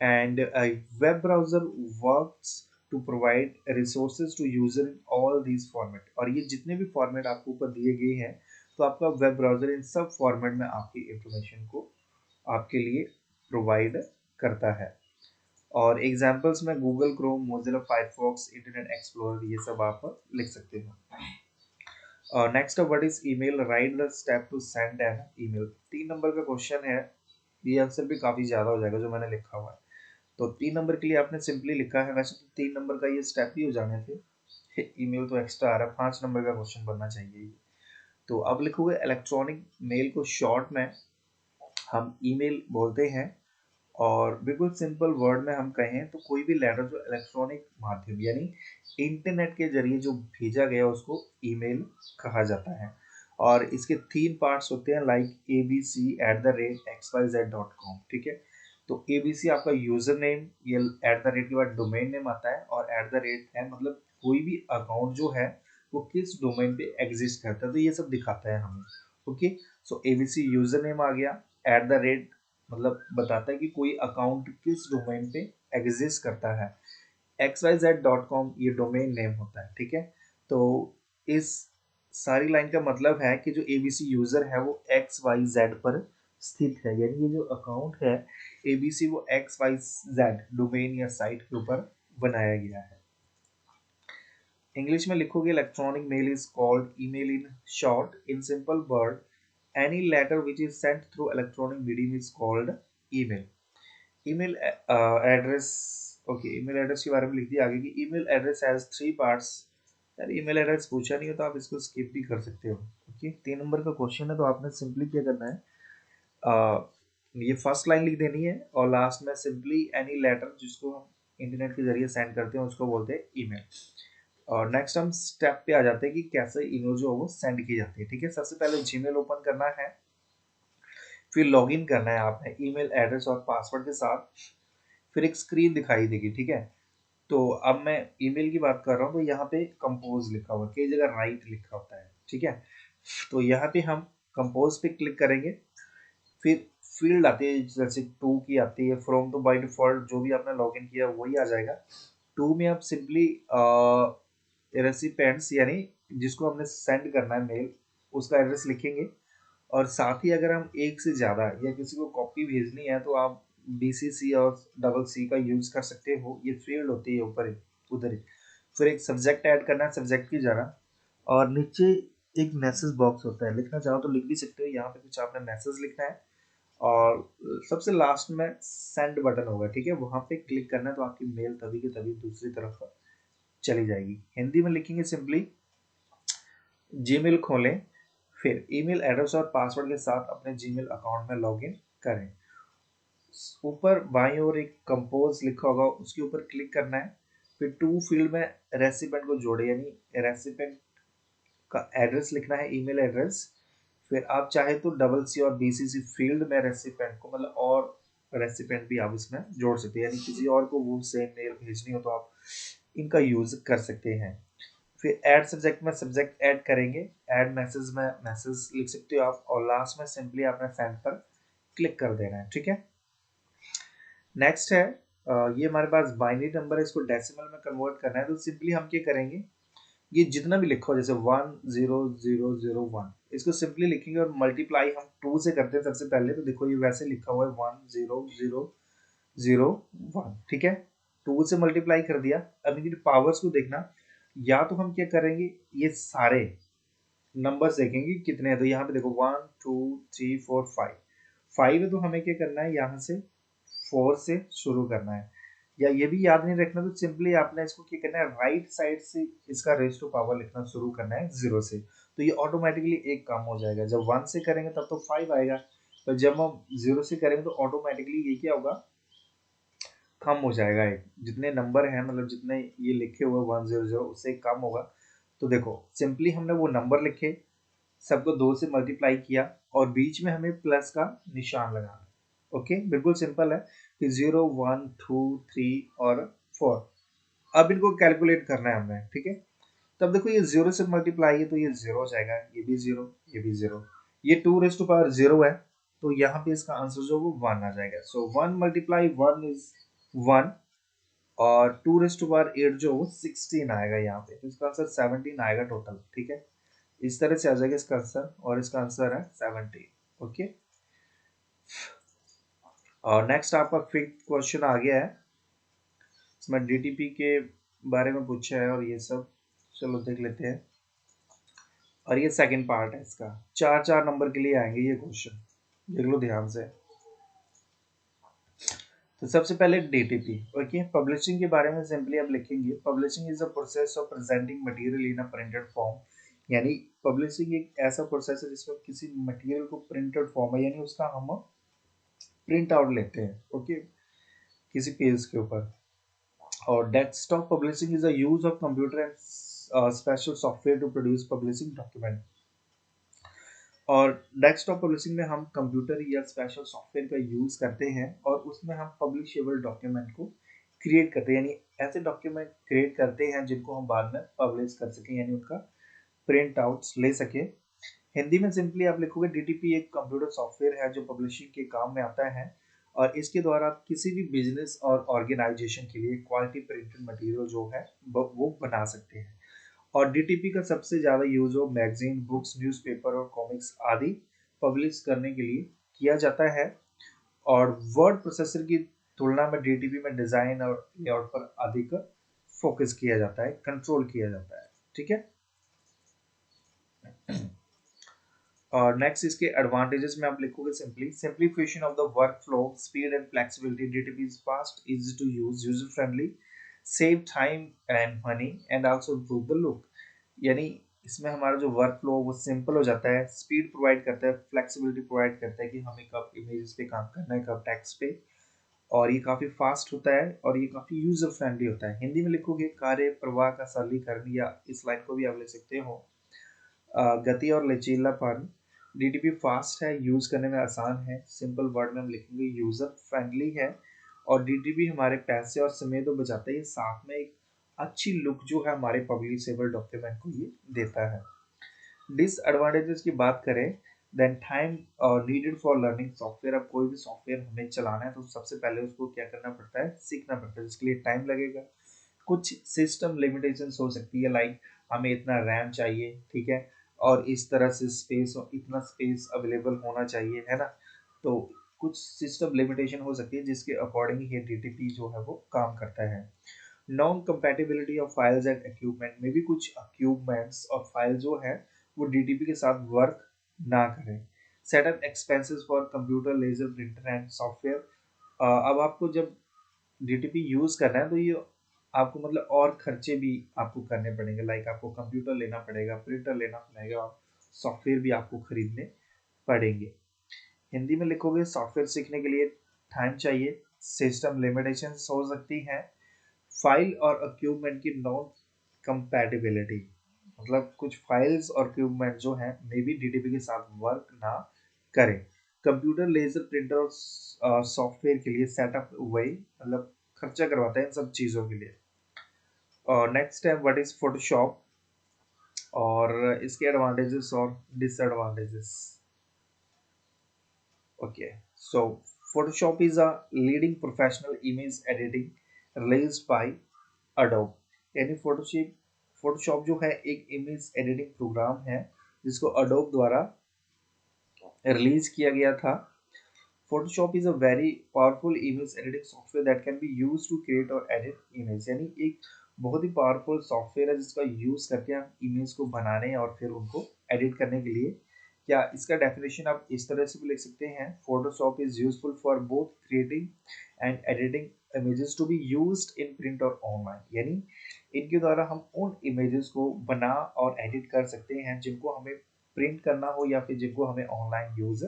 And web browser works to provide resources to user in all these format, और ये जितने भी फॉर्मेट आपको ऊपर दिए गए हैं तो आपका वेब ब्राउजर इन सब फॉर्मेट में आपकी इंफॉर्मेशन को आपके लिए प्रोवाइड करता है। और एग्जांपल्स में Google Chrome, Mozilla Firefox, Internet Explorer, ये सब आप लिख सकते हो। Next what is email, write the step to send an email. 3 number का क्वेश्चन है, ये आंसर भी काफी ज्यादा हो जाएगा जो मैंने लिखा हुआ है। तो 3 नंबर के लिए आपने सिंपली लिखा है, वैसे तो 3 नंबर का ये स्टेप ही हो जाने थे, ईमेल तो एक्स्ट्रा आ रहा है, 5 नंबर का क्वेश्चन बनना चाहिए ये। तो अब लिखोगे इलेक्ट्रॉनिक मेल को शॉर्ट में हम ईमेल बोलते हैं। और बिल्कुल सिंपल वर्ड में हम कहें तो कोई भी लेटर जो इलेक्ट्रॉनिक माध्यम यानी इंटरनेट के जरिए जो भेजा गया उसको ईमेल कहा जाता है। और इसके 3 पार्ट्स होते हैं, लाइक abc@xyz.com, ठीक है। तो ABC आपका यूजर नेम, ये @ के बाद डोमेन नेम आता है, और @ है मतलब कोई भी अकाउंट जो है वो किस डोमेन पे एग्जिस्ट करता है, तो ये सब दिखाता है हमें। ओके, सो ABC यूजर नेम आ गया, @ मतलब बताता है कि कोई अकाउंट किस डोमेन पे एग्जिस्ट करता है। xyz.com ये डोमेन नेम होता है, ठीक है। तो इस सारी लाइन का मतलब है कि जो ABC यूजर है वो XYZ पर स्थित है, यानी ये जो अकाउंट है एबीसी वो एक्स वाई जेड डोमेन या साइट के ऊपर बनाया गया है। इंग्लिश में लिखोगे electronic mail is called email in short, in simple word any letter which is sent through electronic medium is called email. Email address, okay email address के बारे में लिख दिया आगे कि email address has three parts. यार email address पूछा नहीं हो तो आप इसको स्किप भी कर सकते हो। ओके 3 नंबर का क्वेश्चन है तो आपने सिंपली क्या करना है, ये फर्स्ट लाइन लिख देनी है और लास्ट में सिंपली एनी लेटर जिसको हम इंटरनेट के जरिए सेंड करते हैं उसको बोलते हैं ईमेल। और नेक्स्ट हम स्टेप पे आ जाते हैं कि कैसे ईमेल जो है वो सेंड की जाती है। ठीक है, सबसे पहले जीमेल ओपन करना है, फिर लॉगिन करना है आपने ईमेल एड्रेस और पासवर्ड के साथ, फिर एक स्क्रीन दिखाई देगी। ठीक है, तो अब मैं ईमेल की बात कर रहा हूँ तो यहाँ पे कंपोज लिखा हुआ है, कई जगह राइट लिखा होता है। ठीक है, तो यहाँ पे हम कंपोज पे क्लिक करेंगे, फिर फील्ड आती है जैसे टू की आती है, फ्रॉम तो बाय डिफॉल्ट जो भी आपने लॉगिन किया वही आ जाएगा। टू में आप सिंपली रेसिपेंट्स यानी जिसको हमने सेंड करना है मेल उसका एड्रेस लिखेंगे, और साथ ही अगर हम एक से ज़्यादा या किसी को कॉपी भेजनी है तो आप BCC और डबल सी का यूज़ कर सकते हो, ये फील्ड होती है ऊपर ही उधर ही। फिर एक सब्जेक्ट ऐड करना है सब्जेक्ट की जगह, और नीचे एक मैसेज बॉक्स होता है, लिखना चाहो तो लिख भी सकते हो, यहाँ पे कुछ आपने मैसेज लिखना है, और सबसे लास्ट में सेंड बटन होगा। ठीक है, वहां पे क्लिक करना है तो आपकी मेल तभी की तभी दूसरी तरफ चली जाएगी। हिंदी में लिखेंगे सिंपली जीमेल खोलें, फिर ईमेल एड्रेस और पासवर्ड के साथ अपने जीमेल अकाउंट में लॉगिन करें। ऊपर बाईं ओर एक कंपोज लिखा होगा उसके ऊपर क्लिक करना है, फिर टू फील्ड में रेसिपेंट को जोड़े यानी रेसिपेंट का एड्रेस लिखना है, ईमेल एड्रेस। फिर आप चाहे तो डबल सी और BCC फील्ड में रेसिपेंट को मतलब और रेसिपेंट भी आप इसमें जोड़ सकते हैं, यानी किसी और को वो सेम मेल भेजनी हो तो आप इनका यूज कर सकते हैं। फिर ऐड सब्जेक्ट में सब्जेक्ट ऐड करेंगे, ऐड मैसेज में मैसेज लिख सकते हो आप, और लास्ट में सिंपली आपने सेंड पर क्लिक कर देना है। ठीक है, नेक्स्ट है ये हमारे पास बाइनरी नंबर है, इसको डेसिमल में कन्वर्ट करना है तो सिंपली हम क्या करेंगे, ये जितना भी लिखो जैसे 10001 इसको सिंपली लिखेंगे और मल्टीप्लाई हम 2 से करते हैं सबसे पहले, तो देखो ये वैसे लिखा हुआ है 10001। ठीक है, 2 से मल्टीप्लाई कर दिया। अब इनकी पावर्स को देखना, या तो हम क्या करेंगे ये सारे नंबर्स देखेंगे कितने हैं, तो यहाँ पे देखो 1 2 3 4 5 5 है तो हमें क्या करना है यहाँ से 4 से शुरू करना है, या ये भी याद नहीं रखना तो सिंपली आपने इसको क्या करना है राइट साइड से इसका रेज टू पावर लिखना शुरू करना है 0 से, तो ये ऑटोमेटिकली एक कम हो जाएगा। जब 1 से करेंगे तब तो 5 आएगा, तो जब हम 0 से करेंगे तो ऑटोमेटिकली ये क्या होगा, कम हो जाएगा। एक जितने नंबर हैं मतलब जितने ये लिखे हुए 100 उससे कम होगा। तो देखो सिंपली हमने वो नंबर लिखे, सबको 2 से मल्टीप्लाई किया और बीच में हमें प्लस का निशान लगाना है। ओके बिल्कुल सिंपल है, फिर 0 1 2 3 और 4, अब इनको कैलकुलेट करना है हमने। ठीक है, तब देखो ये 0 से मल्टीप्लाई है तो ये 0 हो जाएगा, ये भी 0 ये भी 0, ये 2 to power 0 है तो यहाँ पे इसका आंसर जो वो 1 आ जाएगा। सो 1 मल्टीप्लाई 1 इज 1, और 2 to power 8 जो वो 16 आएगा यहाँ पे, तो इसका आंसर 17 आएगा टोटल। ठीक है, इस तरह से आ जाएगा इसका आंसर, और इसका आंसर है 17। ओके, और नेक्स्ट आपका फिफ्थ क्वेश्चन आ गया है, इसमें DTP के बारे में पूछा है और ये सब, चलो देख लेते हैं। और ये सेकंड पार्ट है इसका, 4 4 नंबर के लिए आएंगे ये क्वेश्चन, देख लो ध्यान से। तो सबसे पहले DTP। ओके, पब्लिशिंग के बारे में सिंपली आप लिखेंगे publishing is the process of presenting material in a printed form, यानी पब्लिशिंग एक ऐसा प्रोसेस है जिसमें किसी मटेरियल को प्रिंटेड फॉर्म है यानी उसका हम प्रिंट आउट लेते हैं। ओके, किसी पेज के ऊपर। और desktop publishing is the use of computer and special software to produce publishing document. और डेस्कटॉप पब्लिशिंग में हम कंप्यूटर या स्पेशल सॉफ्टवेयर का यूज करते हैं और उसमें हम पब्लिशेबल डॉक्यूमेंट को क्रिएट करते हैं, यानी ऐसे डॉक्यूमेंट क्रिएट करते हैं जिनको हम बाद में पब्लिश कर सकें, यानी उनका प्रिंट आउट्स ले सके। हिंदी में सिंपली आप लिखोगे DTP एक कंप्यूटर सॉफ्टवेयर है जो पब्लिशिंग के काम में आता है, और इसके द्वारा आप किसी भी बिजनेस और ऑर्गेनाइजेशन के लिए क्वालिटी प्रिंटेड मटेरियल जो है वो बना सकते हैं। और DTP का सबसे ज़्यादा यूज हो मैगजीन, बुक्स, न्यूज़पेपर और कॉमिक्स आदि पब्लिश करने के लिए किया जाता है और वर्ड प्रोसेसर की तुलना में डीटीपी में डिजाइन और लेआउट पर अधिक फोकस किया जाता है, कंट्रोल किया जाता है। ठीक है। और नेक्स्ट इसके एडवांटेजेस में आप लिखोगे simply simplification of the work flow, speed and flexibility, DTP is fast, easy to use, user friendly, save time and money and also improve the look. यानी इसमें हमारा जो वर्क फ्लो वो सिंपल हो जाता है, स्पीड प्रोवाइड करता है, फ्लेक्सिबिलिटी प्रोवाइड करता है कि हमें कब इमेजेस पे काम करना है, कब टेक्स्ट पे, और ये काफ़ी फास्ट होता है और ये काफ़ी यूजर फ्रेंडली होता है। हिंदी में लिखोगे कार्य प्रवाह का सरलीकरण, या इस लाइन को भी आप लिख सकते हो गति और लचीलापन। डीटीपी फास्ट है, यूज करने में आसान है, सिंपल वर्ड में हम लिखेंगे यूजर फ्रेंडली है, और डीटीपी हमारे पैसे और समय तो बचाता है, साथ में एक अच्छी लुक जो है हमारे पब्लिशेबल डॉक्यूमेंट को ये देता है। डिसएडवांटेजेस की बात करें, then time needed for learning software. अब कोई भी सॉफ्टवेयर हमें चलाना है तो सबसे पहले उसको क्या करना पड़ता है, सीखना पड़ता है, जिसके लिए टाइम लगेगा। कुछ सिस्टम लिमिटेशंस हो सकती है, लाइक हमें इतना रैम चाहिए, ठीक है, और इस तरह से स्पेस, इतना स्पेस अवेलेबल होना चाहिए, है ना। तो कुछ सिस्टम लिमिटेशन हो सकती है जिसके अकॉर्डिंग ये डीटीपी जो है वो काम करता है। Non compatibility of files and equipment में भी कुछ इक्विपमेंट्स और फाइल जो है वो डीटीपी के साथ वर्क ना करें। Setup expenses for computer, laser printer and software. अब आपको जब डीटीपी यूज करना है तो ये आपको मतलब और खर्चे भी आपको करने पड़ेंगे, लाइक आपको कंप्यूटर लेना पड़ेगा, प्रिंटर लेना पड़ेगा, और सॉफ्टवेयर भी आपको खरीदने पड़ेंगे। हिंदी में लिखोगे सॉफ्टवेयर सीखने के लिए टाइम चाहिए, सिस्टम लिमिटेशंस हो सकती हैं, फाइल और इक्विपमेंट की नॉन कंपैटिबिलिटी, मतलब कुछ फाइल्स और इक्विपमेंट जो हैं मे बी डीटीपी के साथ वर्क ना करें। कंप्यूटर, लेजर प्रिंटर और सॉफ्टवेयर के लिए सेटअप वही मतलब खर्चा करवाता है इन सब चीज़ों के लिए। और नेक्स्ट है व्हाट इज फोटोशॉप और इसके एडवांटेजेस और disadvantages. Okay, so Photoshop is a leading professional image editing released by Adobe. यानी फोटोशॉप जो है एक इमेज एडिटिंग प्रोग्राम है जिसको अडोब द्वारा रिलीज किया गया था। Photoshop is a very powerful image editing software that can be used to create और एडिट इमेज। यानी एक बहुत ही पावरफुल सॉफ्टवेयर है जिसका यूज करके हम इमेज को बनाने और फिर उनको एडिट करने के लिए, क्या इसका डेफिनेशन आप इस तरह से भी लिख सकते हैं, Photoshop is useful for both creating and editing images to be used in print और ऑनलाइन। यानी इनके द्वारा हम उन इमेजेस को बना और एडिट कर सकते हैं जिनको हमें प्रिंट करना हो या फिर जिनको हमें ऑनलाइन यूज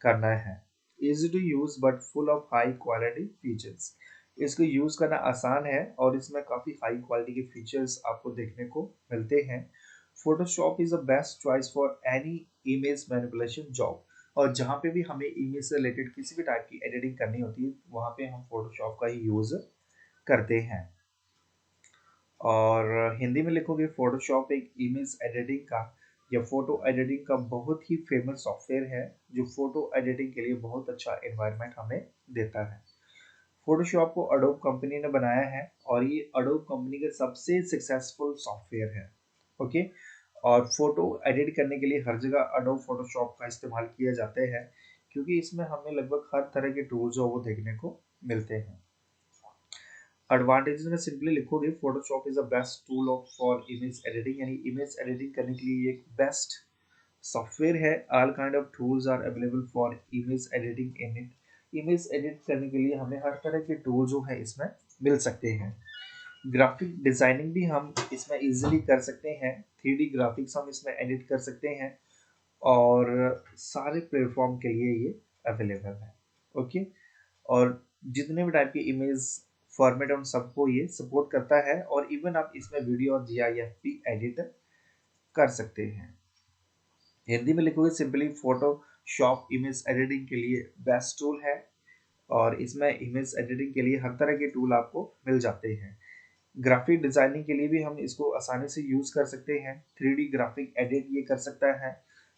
करना है। Easy to use but full of high quality features. इसको यूज करना आसान है और इसमें काफी हाई क्वालिटी के फीचर्स आपको देखने को मिलते हैं। Photoshop is the best choice for any image manipulation job. और जहाँ पे भी हमें इमेज से रिलेटेड किसी भी टाइप की एडिटिंग करनी होती है वहाँ पे हम फोटोशॉप का ही यूज करते हैं। और हिंदी में लिखोगे फोटोशॉप एक इमेज एडिटिंग का या फोटो एडिटिंग का बहुत ही फेमस सॉफ्टवेयर है जो फोटो एडिटिंग के लिए बहुत अच्छा एनवायरनमेंट हमें देता है। फोटोशॉप को अडोब कंपनी ने बनाया है और ये अडोब कंपनी का सबसे सक्सेसफुल सॉफ्टवेयर है। ओके, और फोटो एडिट करने के लिए हर जगह अडोब फोटोशॉप का इस्तेमाल किया जाता है क्योंकि इसमें हमें लगभग हर तरह के टूल्स जो वो देखने को मिलते हैं। एडवांटेजेस में सिंपली लिखोगे Photoshop is the best tool for image editing. यानी इमेज एडिटिंग करने के लिए एक बेस्ट सॉफ्टवेयर है। All kind of tools are available for image editing in it. Image edit करने के लिए हमें हर तरह के टूल जो है इसमें मिल सकते हैं। ग्राफिक डिजाइनिंग भी हम इसमें इजीली कर सकते हैं, 3D ग्राफिक्स हम इसमें एडिट कर सकते हैं और सारे प्लेटफॉर्म के लिए ये अवेलेबल है। ओके, और जितने भी टाइप की इमेज फॉर्मेट है उन सबको ये सपोर्ट करता है और इवन आप इसमें वीडियो और जीआईएफ भी एडिट कर सकते हैं। हिंदी में लिखोगे सिंपली फोटोशॉप इमेज एडिटिंग के लिए बेस्ट टूल है और इसमें इमेज एडिटिंग के लिए हर तरह के टूल आपको मिल जाते हैं। ग्राफिक डिजाइनिंग के लिए भी हम इसको आसानी से यूज कर सकते हैं, 3D ग्राफिक एडिट ये कर सकता है,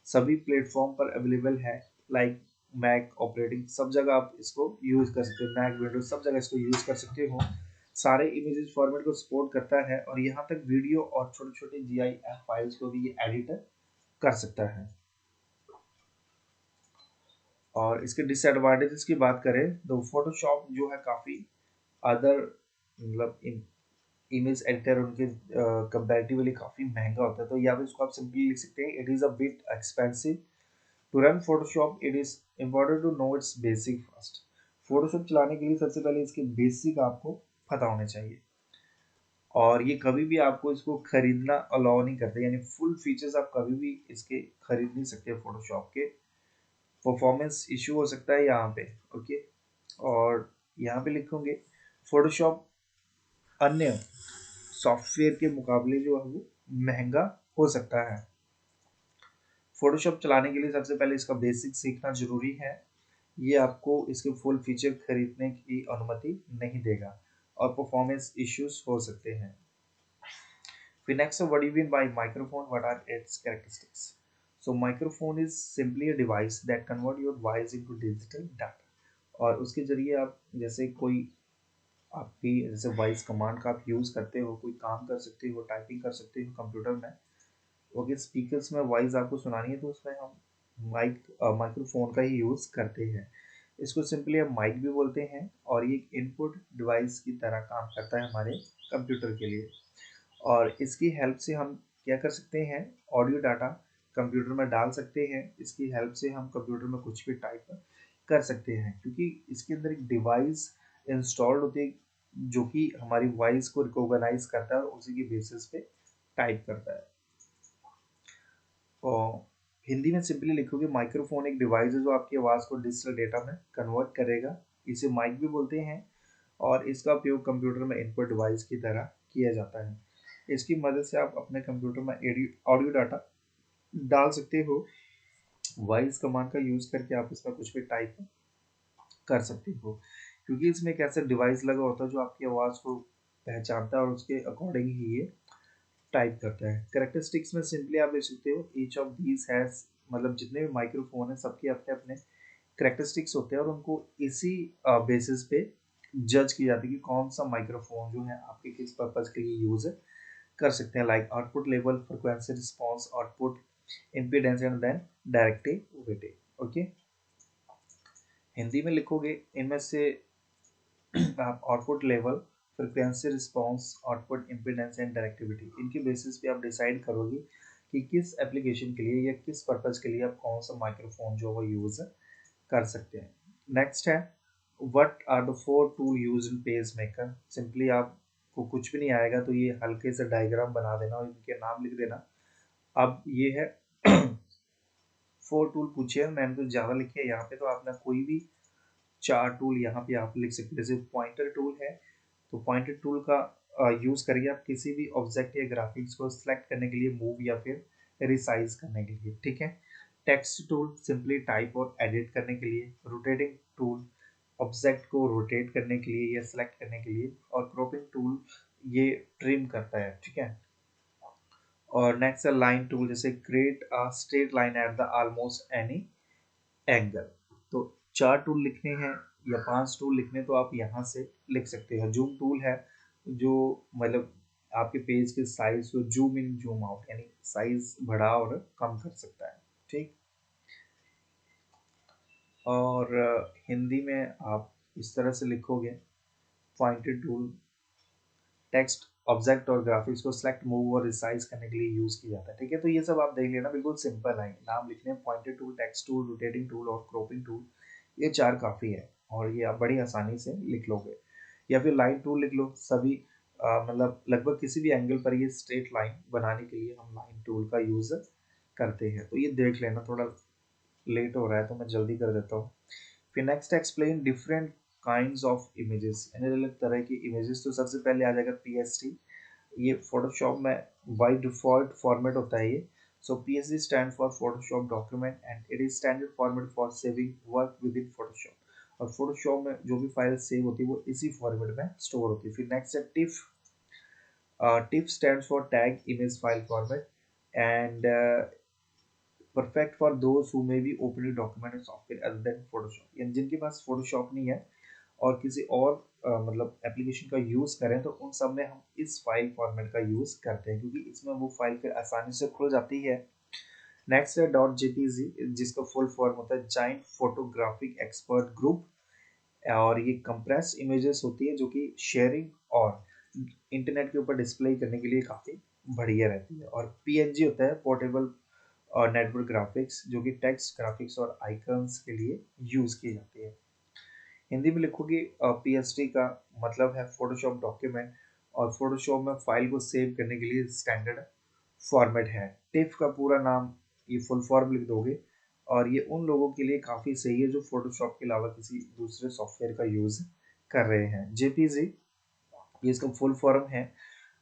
सभी प्लेटफॉर्म पर अवेलेबल है, लाइक मैक ऑपरेटिंग सब जगह आप इसको यूज कर सकते हो, मैक विंडोज सब जगह इसको यूज कर सकते हो। सारे इमेजेस फॉर्मेट को सपोर्ट करता है और यहाँ तक वीडियो और छोटे छोटे GIF फाइल्स को भी ये एडिट कर सकता है। और इसके डिसएडवांटेजेस की बात करें तो फोटोशॉप जो है काफ़ी अदर मतलब इमेज एडिटर उनके कंपैरेटिवली काफ़ी महंगा होता है, तो यहाँ पे इसको आप सिंपली लिख सकते हैं, it is a bit expensive to run Photoshop. It is important to know its basic first. Photoshop चलाने के लिए सबसे पहले इसके बेसिक आपको पता होने चाहिए, और ये कभी भी आपको इसको खरीदना अलाउ नहीं करते, यानी फुल फीचर्स आप कभी भी इसके खरीद नहीं सकते फोटोशॉप के। परफॉर्मेंस इशू हो सकता है यहाँ पे, ओके। और यहाँ पे लिखोगे फोटोशॉप अन्य सॉफ्टवेयर के मुकाबले जो है वो महंगा हो सकता है। फोटोशॉप चलाने के लिए सबसे पहले इसका बेसिक सीखना जरूरी है, ये आपको इसके फुल फीचर खरीदने की अनुमति नहीं देगा और परफॉर्मेंस इश्यूज हो सकते हैं। फिर next, what do you mean by microphone? What are its characteristics? So microphone is simply a device that convert your voice into digital data। और उसके जरिए आप जैसे कोई आपकी जैसे वॉइस कमांड का आप यूज़ करते हो, कोई काम कर सकते हो, टाइपिंग कर सकते हो कंप्यूटर में, ओके, स्पीकर्स में वॉइस आपको सुनानी है तो उसमें हम माइक्रोफोन का ही यूज़ करते हैं। इसको सिंपली हम माइक भी बोलते हैं, और ये इनपुट डिवाइस की तरह काम करता है हमारे कंप्यूटर के लिए। और इसकी हेल्प से हम क्या कर सकते हैं, ऑडियो डाटा कंप्यूटर में डाल सकते हैं। इसकी हेल्प से हम कंप्यूटर में कुछ भी टाइप कर सकते हैं, क्योंकि इसके अंदर एक डिवाइस इंस्टॉल्ड होती है जो कि हमारी वॉइस को रिकॉग्नाइज करता है और उसी के बेसिस पे टाइप करता है। और हिंदी में सिंपली लिखोगे माइक्रोफोन एक डिवाइस है जो आपकी आवाज़ को डिजिटल डेटा में कन्वर्ट करेगा, इसे माइक भी बोलते हैं, और इसका उपयोग कंप्यूटर में इनपुट डिवाइस की तरह किया जाता है। इसकी मदद से आप अपने कंप्यूटर में ऑडियो डाटा डाल सकते हो। वॉइस कमांड का यूज़ करके आप इसमें कुछ भी टाइप कर सकते हो, क्योंकि इसमें एक ऐसा डिवाइस लगा होता है जो आपकी आवाज़ को पहचानता है और उसके अकॉर्डिंग ही ये टाइप करता है। कैरेक्टरिस्टिक्स में सिंपली आप देख सकते हो, ईच ऑफ दीज हैज, मतलब जितने भी माइक्रोफोन है सबके अपने अपने कैरेक्टरिस्टिक्स होते हैं, और उनको इसी बेसिस पे जज की जाती है कि कौन सा माइक्रोफोन जो है आपके किस पर्पज के लिए यूज कर सकते हैं। Like output level, frequency response, output impedance and then directivity, okay. Hindi में लिखोगे इनमें से आप output level, frequency response, output impedance and directivity, इनके बेसिस पे आप डिसाइड करोगे कि किस एप्लीकेशन के लिए या किस पर्पज के लिए आप कौन सा माइक्रोफोन जो है यूज कर सकते हैं। नेक्स्ट है, what are the four tool use in page maker. Simply आपको कुछ भी नहीं आएगा तो ये हल्के से डायग्राम बना देना और इनके नाम लिख देना। अब ये है फोर टूल पूछे, मैंने तो ज़्यादा लिखे है यहाँ पे, तो आपने कोई भी चार टूल यहाँ पे आप लिख सकते हैं। जैसे पॉइंटर टूल है, तो पॉइंटर टूल का यूज़ करिए आप किसी भी ऑब्जेक्ट या ग्राफिक्स को सिलेक्ट करने के लिए, मूव या फिर रिसाइज करने के लिए, ठीक है। टेक्स्ट टूल सिंपली टाइप और एडिट करने के लिए। रोटेटिंग टूल ऑब्जेक्ट को रोटेट करने के लिए या सिलेक्ट करने के लिए। और क्रॉपिंग टूल ये ट्रिम करता है, ठीक है। और नेक्स्ट है लाइन टूल, जैसे create a straight line at the almost any angle. तो चार टूल लिखने हैं या पांच टूल लिखने तो आप यहाँ से लिख सकते हैं। जूम टूल है जो मतलब आपके पेज के साइज को जूम इन जूम आउट, यानी साइज बढ़ा और कम कर सकता है, ठीक। और हिंदी में आप इस तरह से लिखोगे, पॉइंटेड टूल टेक्स्ट ऑब्जेक्ट और ग्राफिक्स को सेलेक्ट, मूव और रिसाइज करने के लिए यूज किया जाता है, ठीक है। तो ये सब आप देख लेना, बिल्कुल सिंपल है। नाम लिखने, pointed tool, text tool, rotating tool और क्रॉपिंग टूल, ये चार काफ़ी है और ये आप बड़ी आसानी से लिख लोगे। या फिर लाइन टूल लिख लो। सभी मतलब लगभग किसी भी एंगल पर ये स्ट्रेट लाइन बनाने के लिए हम लाइन टूल का यूज़ करते हैं। तो ये देख लेना, थोड़ा लेट हो रहा है तो मैं जल्दी कर देता हूँ। फिर next, explain different kinds of images, अलग अलग तरह की इमेजेस। तो सबसे पहले आ जाएगा पीएसटी। ये फोटोशॉप में बाय डिफॉल्ट फॉर्मेट होता है ये। So PSD stand for Photoshop document and it is standard format for saving work with in Photoshop. और फोटोशॉप में जो भी फाइल सेव होती है वो इसी फॉर्मेट में स्टोर होती है। फिर नेक्स्ट है tiff. Tiff stand for tag image file format and perfect for those who may be opening document software other than Photoshop. यानी जिनके पास फोटोशॉप नहीं है और किसी और मतलब एप्लीकेशन का यूज़ करें तो उन सब में हम इस फाइल फॉर्मेट का यूज़ करते हैं, क्योंकि इसमें वो फाइल फिर आसानी से खुल जाती है नेक्स्ट है डॉट जेपीजी, जिसका फुल फॉर्म होता है जाइंट फोटोग्राफिक एक्सपर्ट ग्रुप, और ये कंप्रेस इमेजेस होती है जो कि शेयरिंग और इंटरनेट के ऊपर डिस्प्ले करने के लिए काफ़ी बढ़िया रहती है। और पीएनजी होता है पोर्टेबल और नेटवर्क ग्राफिक्स, जो कि टेक्स्ट ग्राफिक्स और आइकन्स के लिए यूज़ की जाती है। हिंदी में लिखोगे पीएसडी का मतलब है फोटोशॉप डॉक्यूमेंट, और फोटोशॉप में फाइल को सेव करने के लिए स्टैंडर्ड फॉर्मेट है। टिफ का पूरा नाम, ये फुल फॉर्म लिख दोगे, और ये उन लोगों के लिए काफ़ी सही है जो फोटोशॉप के अलावा किसी दूसरे सॉफ्टवेयर का यूज़ कर रहे हैं। जेपीजी, ये इसका फुल फॉर्म है,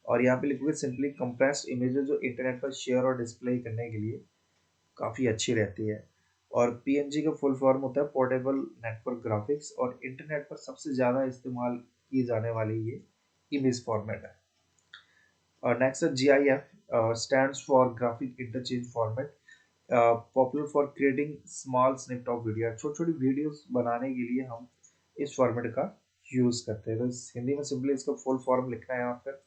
और यहाँ पे लिखोगे सिंपली कंप्रेस्ड इमेजेस जो इंटरनेट पर शेयर और डिस्प्ले करने के लिए काफ़ी अच्छी रहती है। और पीएनजी का फुल फॉर्म होता है पोर्टेबल नेटवर्क ग्राफिक्स, और इंटरनेट पर सबसे ज़्यादा इस्तेमाल की जाने वाली ये इमेज फॉर्मेट है। और नेक्स्ट है GIF, stands for graphic interchange format, popular for creating small snippet of video. छोटी छोटी वीडियोस बनाने के लिए हम इस फॉर्मेट का यूज़ करते हैं। तो हिंदी में सिंपली इसका फुल फॉर्म लिखना है, यहाँ पर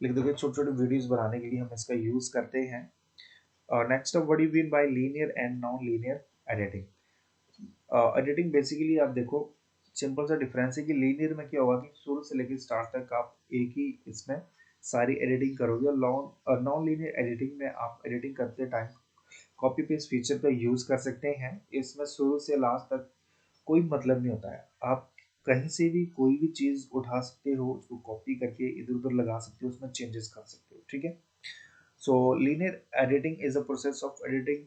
लिख दोगे छोटे छोटे वीडियोस बनाने के लिए हम इसका यूज़ करते हैं। Next what do you mean by linear and non linear editing. Editing basically आप देखो, सिंपल सा डिफरेंस है कि लीनियर में क्या होगा कि शुरू से लेकर स्टार्ट तक आप एक ही इसमें सारी एडिटिंग करोगे, और नॉन लीनियर एडिटिंग में आप एडिटिंग करते टाइम कॉपी पेस्ट फीचर का यूज़ कर सकते हैं। इसमें शुरू से लास्ट तक कोई मतलब नहीं होता है, आप कहीं से भी कोई भी चीज़ उठा सकते हो, उसको कॉपी करके इधर उधर लगा सकते हो, उसमें चेंजेस कर सकते हो, ठीक है। सो linear editing is a process of editing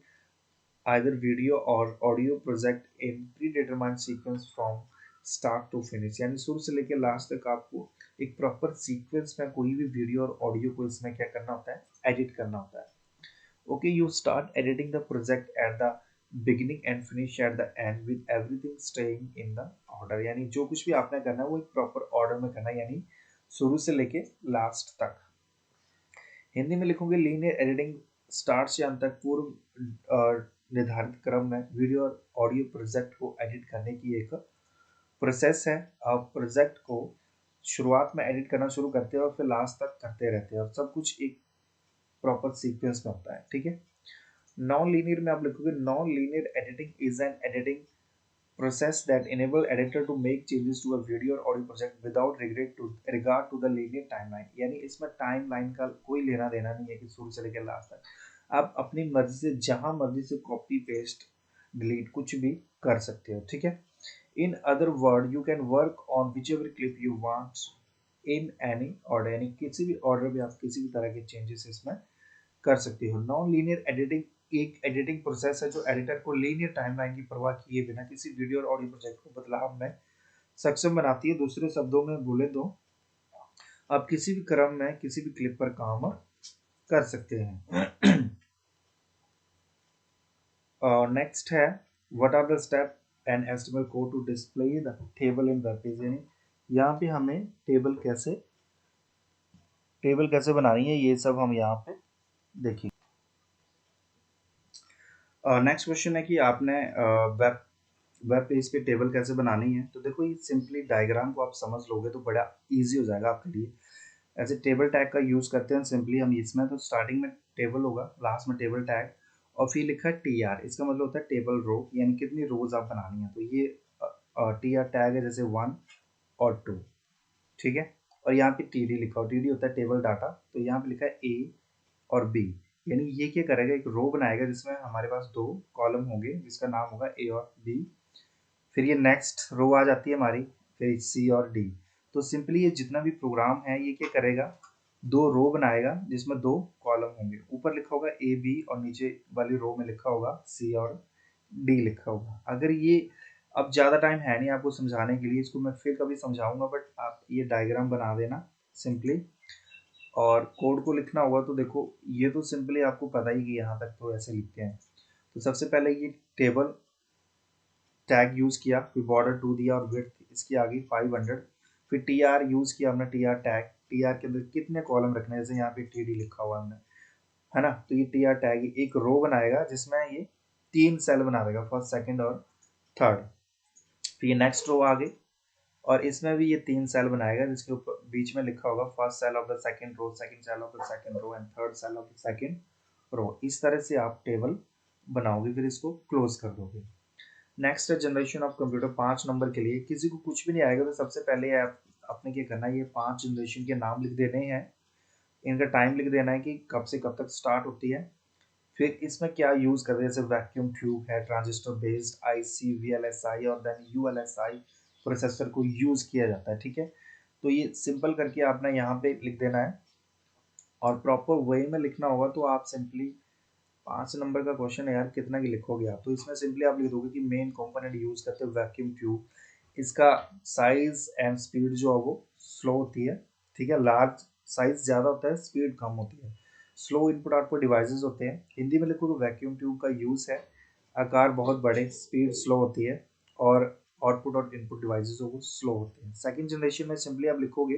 either video or audio project in predetermined sequence from start to finish, यानी शुरू से लेकर लास्ट तक आपको एक प्रॉपर सीक्वेंस में कोई भी वीडियो और ऑडियो को इसमें क्या करना होता है, एडिट करना होता है। Okay, you start editing the project at the beginning and finish at the end with everything staying in the order, यानी जो कुछ भी आपने करना है वो एक प्रॉपर ऑर्डर में करना है, यानी शुरू से लेके लास्ट तक। हिंदी में लिखोगे लीनियर एडिटिंग स्टार्ट से अंत तक पूर्व निर्धारित क्रम में वीडियो और ऑडियो प्रोजेक्ट को एडिट करने की एक प्रोसेस है। आप प्रोजेक्ट को शुरुआत में एडिट करना शुरू करते हैं और फिर लास्ट तक करते रहते हैं, और सब कुछ एक प्रॉपर सीक्वेंस में होता है, ठीक है। नॉन लीनियर में आप लिखोगे non linear editing is an editing process that enable editor to make changes to a video or audio project without regard to the linear timeline, यानी इसमें टाइमलाइन का कोई लेना देना नहीं है कि शुरू से लेकर लास्ट तक आप अपनी मर्जी से जहां मर्जी से कॉपी पेस्ट डिलीट कुछ भी कर सकते हो, ठीक है। In other word you can work on which ever clip you want in any order, यानी किसी भी ऑर्डर में आप किसी भी तरह के चेंजेस इसमें कर सकते हो। नॉन लीनियर एडिटिंग एक एडिटिंग प्रोसेस है जो एडिटर को लीनियर टाइमलाइन की परवाह किए बिना किसी वीडियो और ऑडियो प्रोजेक्ट को बदलाव में सक्षम बनाती है। दूसरे शब्दों में बोले तो आप किसी भी क्रम में किसी भी क्लिप पर काम कर सकते हैं। नेक्स्ट है what are the step and HTML code to display the table in web page, यानी यहाँ पे हमें टेबल कैसे बनानी है ये सब हम यहाँ पे देखिए। नेक्स्ट क्वेश्चन है कि आपने वेब पेज पे टेबल कैसे बनानी है। तो देखो, ये सिंपली डायग्राम को आप समझ लोगे तो बड़ा इजी हो जाएगा आपके लिए। ऐसे टेबल टैग का यूज़ करते हैं सिंपली हम इसमें, तो स्टार्टिंग में टेबल होगा, लास्ट में टेबल टैग, और फिर लिखा है TR, इसका मतलब होता है टेबल रो, यानी कितनी रोज आप बनानी है। तो ये TR टैग है, जैसे 1 और 2, ठीक है। और यहाँ पे TD लिखा हो, TD होता है टेबल डाटा, तो यहाँ पे लिखा है A और B, यानी ये क्या करेगा, एक रो बनाएगा जिसमें हमारे पास 2 कॉलम होंगे जिसका नाम होगा A और B। फिर ये नेक्स्ट रो आ जाती है हमारी, फिर C और D। तो सिंपली ये जितना भी प्रोग्राम है ये क्या करेगा, 2 रो बनाएगा जिसमें 2 कॉलम होंगे, ऊपर लिखा होगा A B और नीचे वाली रो में लिखा होगा C और D लिखा होगा। अगर ये, अब ज़्यादा टाइम है नहीं आपको समझाने के लिए, इसको मैं फिर कभी समझाऊंगा, बट आप ये डायग्राम बना देना सिंपली, और कोड को लिखना होगा। तो देखो, ये तो सिंपली आपको पता ही कि यहाँ तक तो ऐसे लिखते हैं। तो सबसे पहले ये टेबल टैग यूज़ किया, फिर बॉर्डर 2 दिया और विड्थ इसकी आ गई 500। फिर TR यूज़ किया हमने, TR टैग, TR के अंदर कितने कॉलम रखने हैं, जैसे यहाँ पे TD लिखा हुआ हमने, है ना। तो ये TR टैग एक रो बनाएगा जिसमें ये 3 सेल बना देगा, फर्स्ट सेकंड और थर्ड। फिर ये नेक्स्ट रो आ गई, और इसमें भी ये 3 सेल बनाएगा जिसके ऊपर बीच में लिखा होगा first cell of the second row, second cell of the second row and third cell of the second row. इस तरह से आप टेबल बनाओगे, फिर इसको क्लोज कर दोगे। नेक्स्ट है जनरेशन ऑफ कंप्यूटर 5 नंबर के लिए। किसी को कुछ भी नहीं आएगा तो सबसे पहले आपने क्या करना है, ये 5 जनरेशन के नाम लिख देने हैं, इनका टाइम लिख देना है कि कब से कब तक स्टार्ट होती है, फिर इसमें क्या यूज करते हैं, जैसे वैक्यूम ट्यूब है, ट्रांजिस्टर बेस्ड आईसी, वीएलएसआई और देन यूएलएसआई प्रोसेसर को यूज किया जाता है। ठीक है, तो ये सिंपल करके आपने यहाँ पे लिख देना है, और प्रॉपर वे में लिखना होगा तो आप सिंपली 5 नंबर का क्वेश्चन है यार, कितना की लिखोगे आप, तो इसमें सिंपली आप लिख दोगे कि मेन कंपोनेंट यूज करते हैं वैक्यूम ट्यूब, इसका साइज एंड स्पीड जो है वो स्लो होती है। ठीक है, लार्ज साइज ज़्यादा होता है, स्पीड कम होती है। स्लो इनपुट आउटपुट डिवाइसेस होते हैं। हिंदी में लिखो तो वैक्यूम ट्यूब का यूज़ है, आकार बहुत बड़े, स्पीड स्लो होती है, और आउटपुट और इनपुट डिवाइसेस वो स्लो होते हैं। सेकेंड जनरेशन में सिंपली आप लिखोगे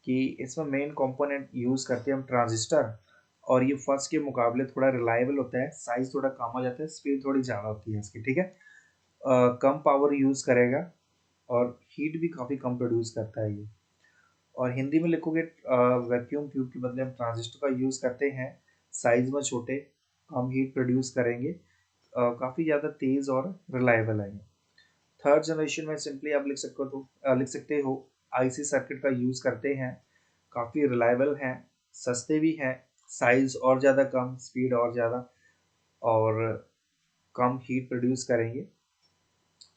कि इसमें मेन कंपोनेंट यूज़ करते हैं हम ट्रांजिस्टर, और ये फर्स्ट के मुकाबले थोड़ा रिलायबल होता है, साइज थोड़ा कम हो जाता है, स्पीड थोड़ी ज़्यादा होती है इसकी। ठीक है, कम पावर यूज़ करेगा और हीट भी काफ़ी कम प्रोड्यूस करता है ये। और हिंदी में लिखोगे वैक्यूम ट्यूब के बदले हम ट्रांजिस्टर का यूज़ करते हैं, साइज में छोटे, कम हीट प्रोड्यूस करेंगे, काफ़ी ज़्यादा तेज़ और रिलायबल है। थर्ड जनरेशन में सिंपली आप लिख सकते हो आईसी सर्किट का यूज़ करते हैं, काफ़ी रिलायबल हैं, सस्ते भी हैं, साइज और ज़्यादा कम, स्पीड और ज़्यादा, और कम हीट प्रोड्यूस करेंगे।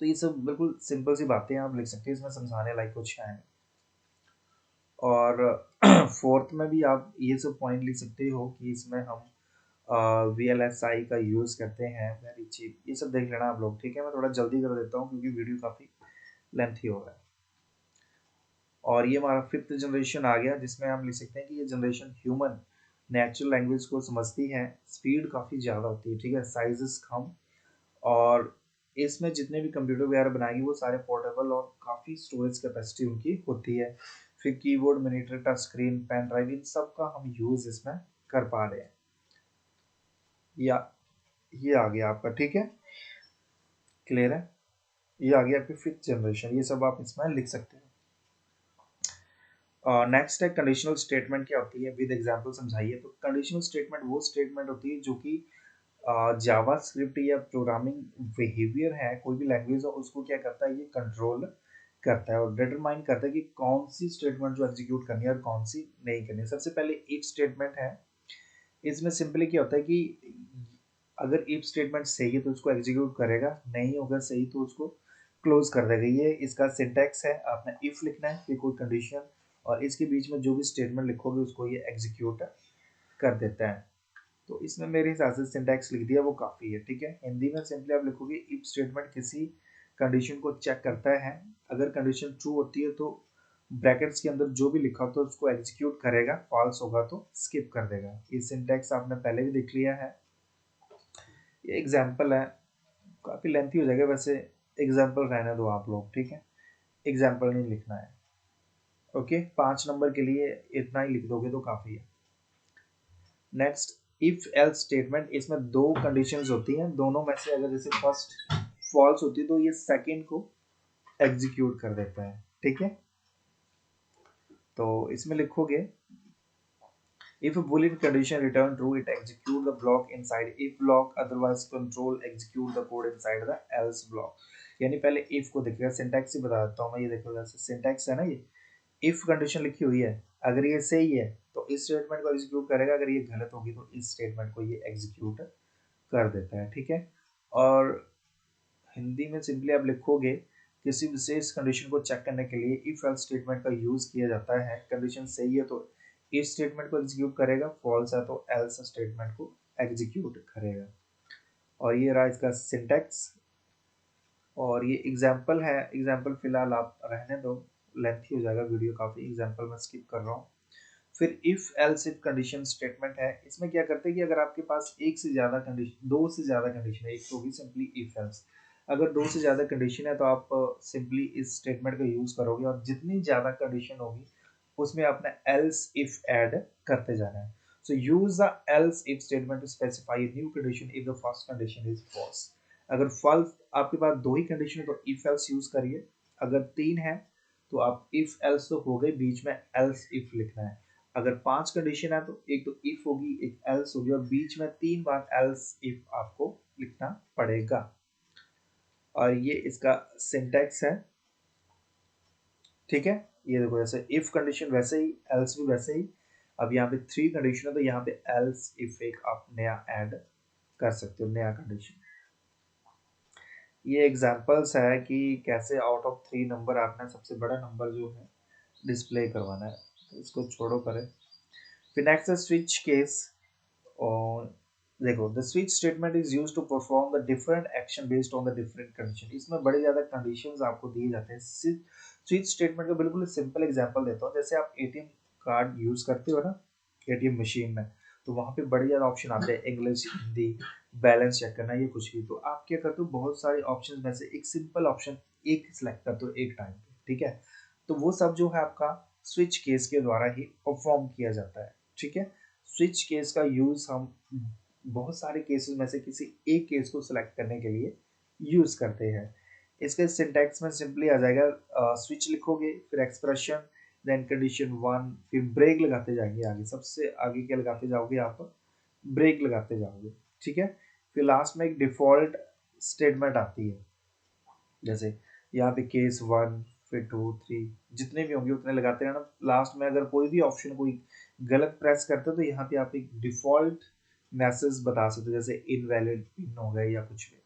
तो ये सब बिल्कुल सिंपल सी बातें आप लिख सकते हैं, इसमें समझाने लायक कुछ है नहीं। और फोर्थ में भी आप ये सब पॉइंट लिख सकते हो कि इसमें हम VLSI का यूज़ करते हैं, वेरी चीप, ये सब देख लेना आप लोग। ठीक है, मैं थोड़ा जल्दी कर देता हूँ क्योंकि वीडियो काफ़ी लेंथी हो रहा है। और ये हमारा फिफ्थ जनरेशन आ गया, जिसमें हम लिख सकते हैं कि ये जनरेशन ह्यूमन नेचुरल लैंग्वेज को समझती है, स्पीड काफ़ी ज़्यादा होती है। ठीक है, साइजेस कम, और इसमें जितने भी कंप्यूटर वगैरह बनाएगी वो सारे पोर्टेबल और काफ़ी स्टोरेज कैपेसिटी उनकी होती है। फिर keyboard, monitor, touch screen, pen drive, इन सब का हम यूज़ इसमें कर पा रहे हैं। या ये आ गया आपका। ठीक है, क्लियर है, ये आ गया आपकी फिफ्थ जनरेशन, ये सब आप इसमें लिख सकते हैं। नेक्स्ट है कंडीशनल स्टेटमेंट क्या होती है, विद एग्जांपल समझाइए। तो कंडीशनल स्टेटमेंट वो स्टेटमेंट होती है जो कि जावा स्क्रिप्ट या प्रोग्रामिंग बिहेवियर है, कोई भी लैंग्वेज हो, उसको क्या करता है, ये कंट्रोल करता है और डिटरमाइन करता है कि कौन सी स्टेटमेंट जो एग्जीक्यूट करनी है और कौन सी नहीं करनी है। सबसे पहले इफ स्टेटमेंट है, इसमें सिंपली क्या होता है कि अगर इफ स्टेटमेंट सही है तो उसको एग्जीक्यूट करेगा, नहीं होगा सही तो उसको क्लोज कर देगा। ये इसका सिंटैक्स है, आपने इफ लिखना है फिर कोई कंडीशन, और इसके बीच में जो भी स्टेटमेंट लिखोगे उसको ये एग्जीक्यूट कर देता है। तो इसमें मेरे हिसाब से सिंटैक्स लिख दिया वो काफ़ी है। ठीक है, हिंदी में सिंपली आप लिखोगे इफ स्टेटमेंट किसी कंडीशन को चेक करता है, अगर कंडीशन ट्रू होती है तो ब्रैकेट्स के अंदर जो भी लिखा हो तो उसको एग्जीक्यूट करेगा, फॉल्स होगा तो स्किप कर देगा। ये सिंटैक्स आपने पहले भी देख लिया है। ये एग्जाम्पल है, काफ़ी लेंथी हो जाएगा वैसे, एग्जाम्पल रहने दो आप लोग। ठीक है, एग्जाम्पल नहीं लिखना है। ओके, 5 नंबर के लिए इतना ही लिख दोगे तो काफ़ी है। नेक्स्ट इफ एल्स स्टेटमेंट, इसमें दो कंडीशंस होती हैं, दोनों में से अगर जैसे फर्स्ट फॉल्स होती है तो ये सेकंड को एग्जीक्यूट कर देता है। ठीक है, तो इसमें लिखोगे if a boolean condition return true it execute the block inside if block, otherwise control execute the code inside the else block। यानी पहले if को देखिएगा, सिंटैक्स ही बता देता हूँ मैं, ये देखो जैसे सिंटैक्स है ना, ये इफ कंडीशन लिखी हुई है, अगर ये सही है तो इस स्टेटमेंट को एग्जीक्यूट करेगा, अगर ये गलत होगी तो इस स्टेटमेंट को ये एग्जीक्यूट कर देता है। ठीक है, और हिंदी में सिंपली आप लिखोगे किसी विशेष कंडीशन को चेक करने के लिए इफ एल्स स्टेटमेंट का यूज किया जाता है, कंडीशन सही है तो इफ स्टेटमेंट को एग्जीक्यूट करेगा, फॉल्स है तो एल्स स्टेटमेंट को एग्जीक्यूट करेगा। और ये रहा इसका सिंटैक्स, और ये एग्जाम्पल है, एग्जाम्पल फिलहाल आप रहने दो, लेंथी हो जाएगा वीडियो काफ़ी, एग्जाम्पल मैं स्किप कर रहा हूँ। फिर if else if condition statement है, इसमें क्या करते हैं कि अगर आपके पास एक से ज़्यादा कंडीशन, दो से ज़्यादा कंडीशन है, एक तो होगी सिंपली इफ एल्स, अगर दो से ज़्यादा कंडीशन है तो आप सिंपली इस स्टेटमेंट का यूज़ करोगे, और जितनी ज़्यादा कंडीशन होगी उसमें आपने एल्स इफ ऐड करते जाना है। So use the else if statement to specify new condition if the first condition is false. अगर फॉल्स आपके पास दो ही कंडीशन है तो इफ एल्स यूज करिए, अगर तीन है तो आप इफ एल्स तो हो गए, बीच में एल्स इफ लिखना है। अगर 5 कंडीशन है तो एक तो इफ होगी, एक एल्स होगी, और बीच में 3 बार एल्स इफ आपको लिखना पड़ेगा। और ये इसका सिंटैक्स है, ठीक है। ये देखो, जैसे इफ कंडीशन वैसे ही, एल्स भी वैसे ही। अब यहाँ पे 3 कंडीशन है तो यहाँ पे एल्स इफ एक आप नया ऐड कर सकते हो, नया कंडीशन। ये एग्जांपल्स है कि कैसे आउट ऑफ 3 नंबर आपने सबसे बड़ा नंबर जो है डिस्प्ले करवाना है। तो इसको छोड़ो करें। फिर नेक्स्ट है स्विच केस। और देखो, the switch statement is used to perform the different action based on the different condition. इसमें बड़े ज्यादा कंडीशंस आपको दिए जाते हैं। स्विच स्टेटमेंट का बिल्कुल सिंपल एग्जांपल देता हूँ। जैसे आप एटीएम कार्ड यूज करते हो ना एटीएम मशीन में, तो वहाँ पे बड़े ज्यादा ऑप्शन आते हैं, इंग्लिश, हिंदी, बैलेंस चेक करना, ये कुछ भी। तो आप क्या करते हो, बहुत सारे ऑप्शन में से एक सिंपल ऑप्शन एक सिलेक्ट करते हो एक टाइम पे, ठीक है। तो वो सब जो है आपका स्विच केस के द्वारा ही परफॉर्म किया जाता है, ठीक है। स्विच केस का यूज हम बहुत सारे केसेस में से किसी एक केस को सिलेक्ट करने के लिए यूज करते हैं। इसके सिंटैक्स में सिंपली आ जाएगा, स्विच लिखोगे, फिर एक्सप्रेशन, देन कंडीशन 1, फिर ब्रेक लगाते जाएंगे आगे, सबसे आगे क्या लगाते जाओगे आप, ब्रेक लगाते जाओगे, ठीक है। फिर लास्ट में एक डिफॉल्ट स्टेटमेंट आती है, जैसे यहाँ पे केस 1, फिर 2, 3, जितने भी होंगे उतने लगाते रहना। लास्ट में अगर कोई भी ऑप्शन कोई गलत प्रेस करते हो तो यहाँ पे आप एक डिफॉल्ट मैसेज बता सकते हो, जैसे इनवैलिड पिन हो गए या कुछ भी।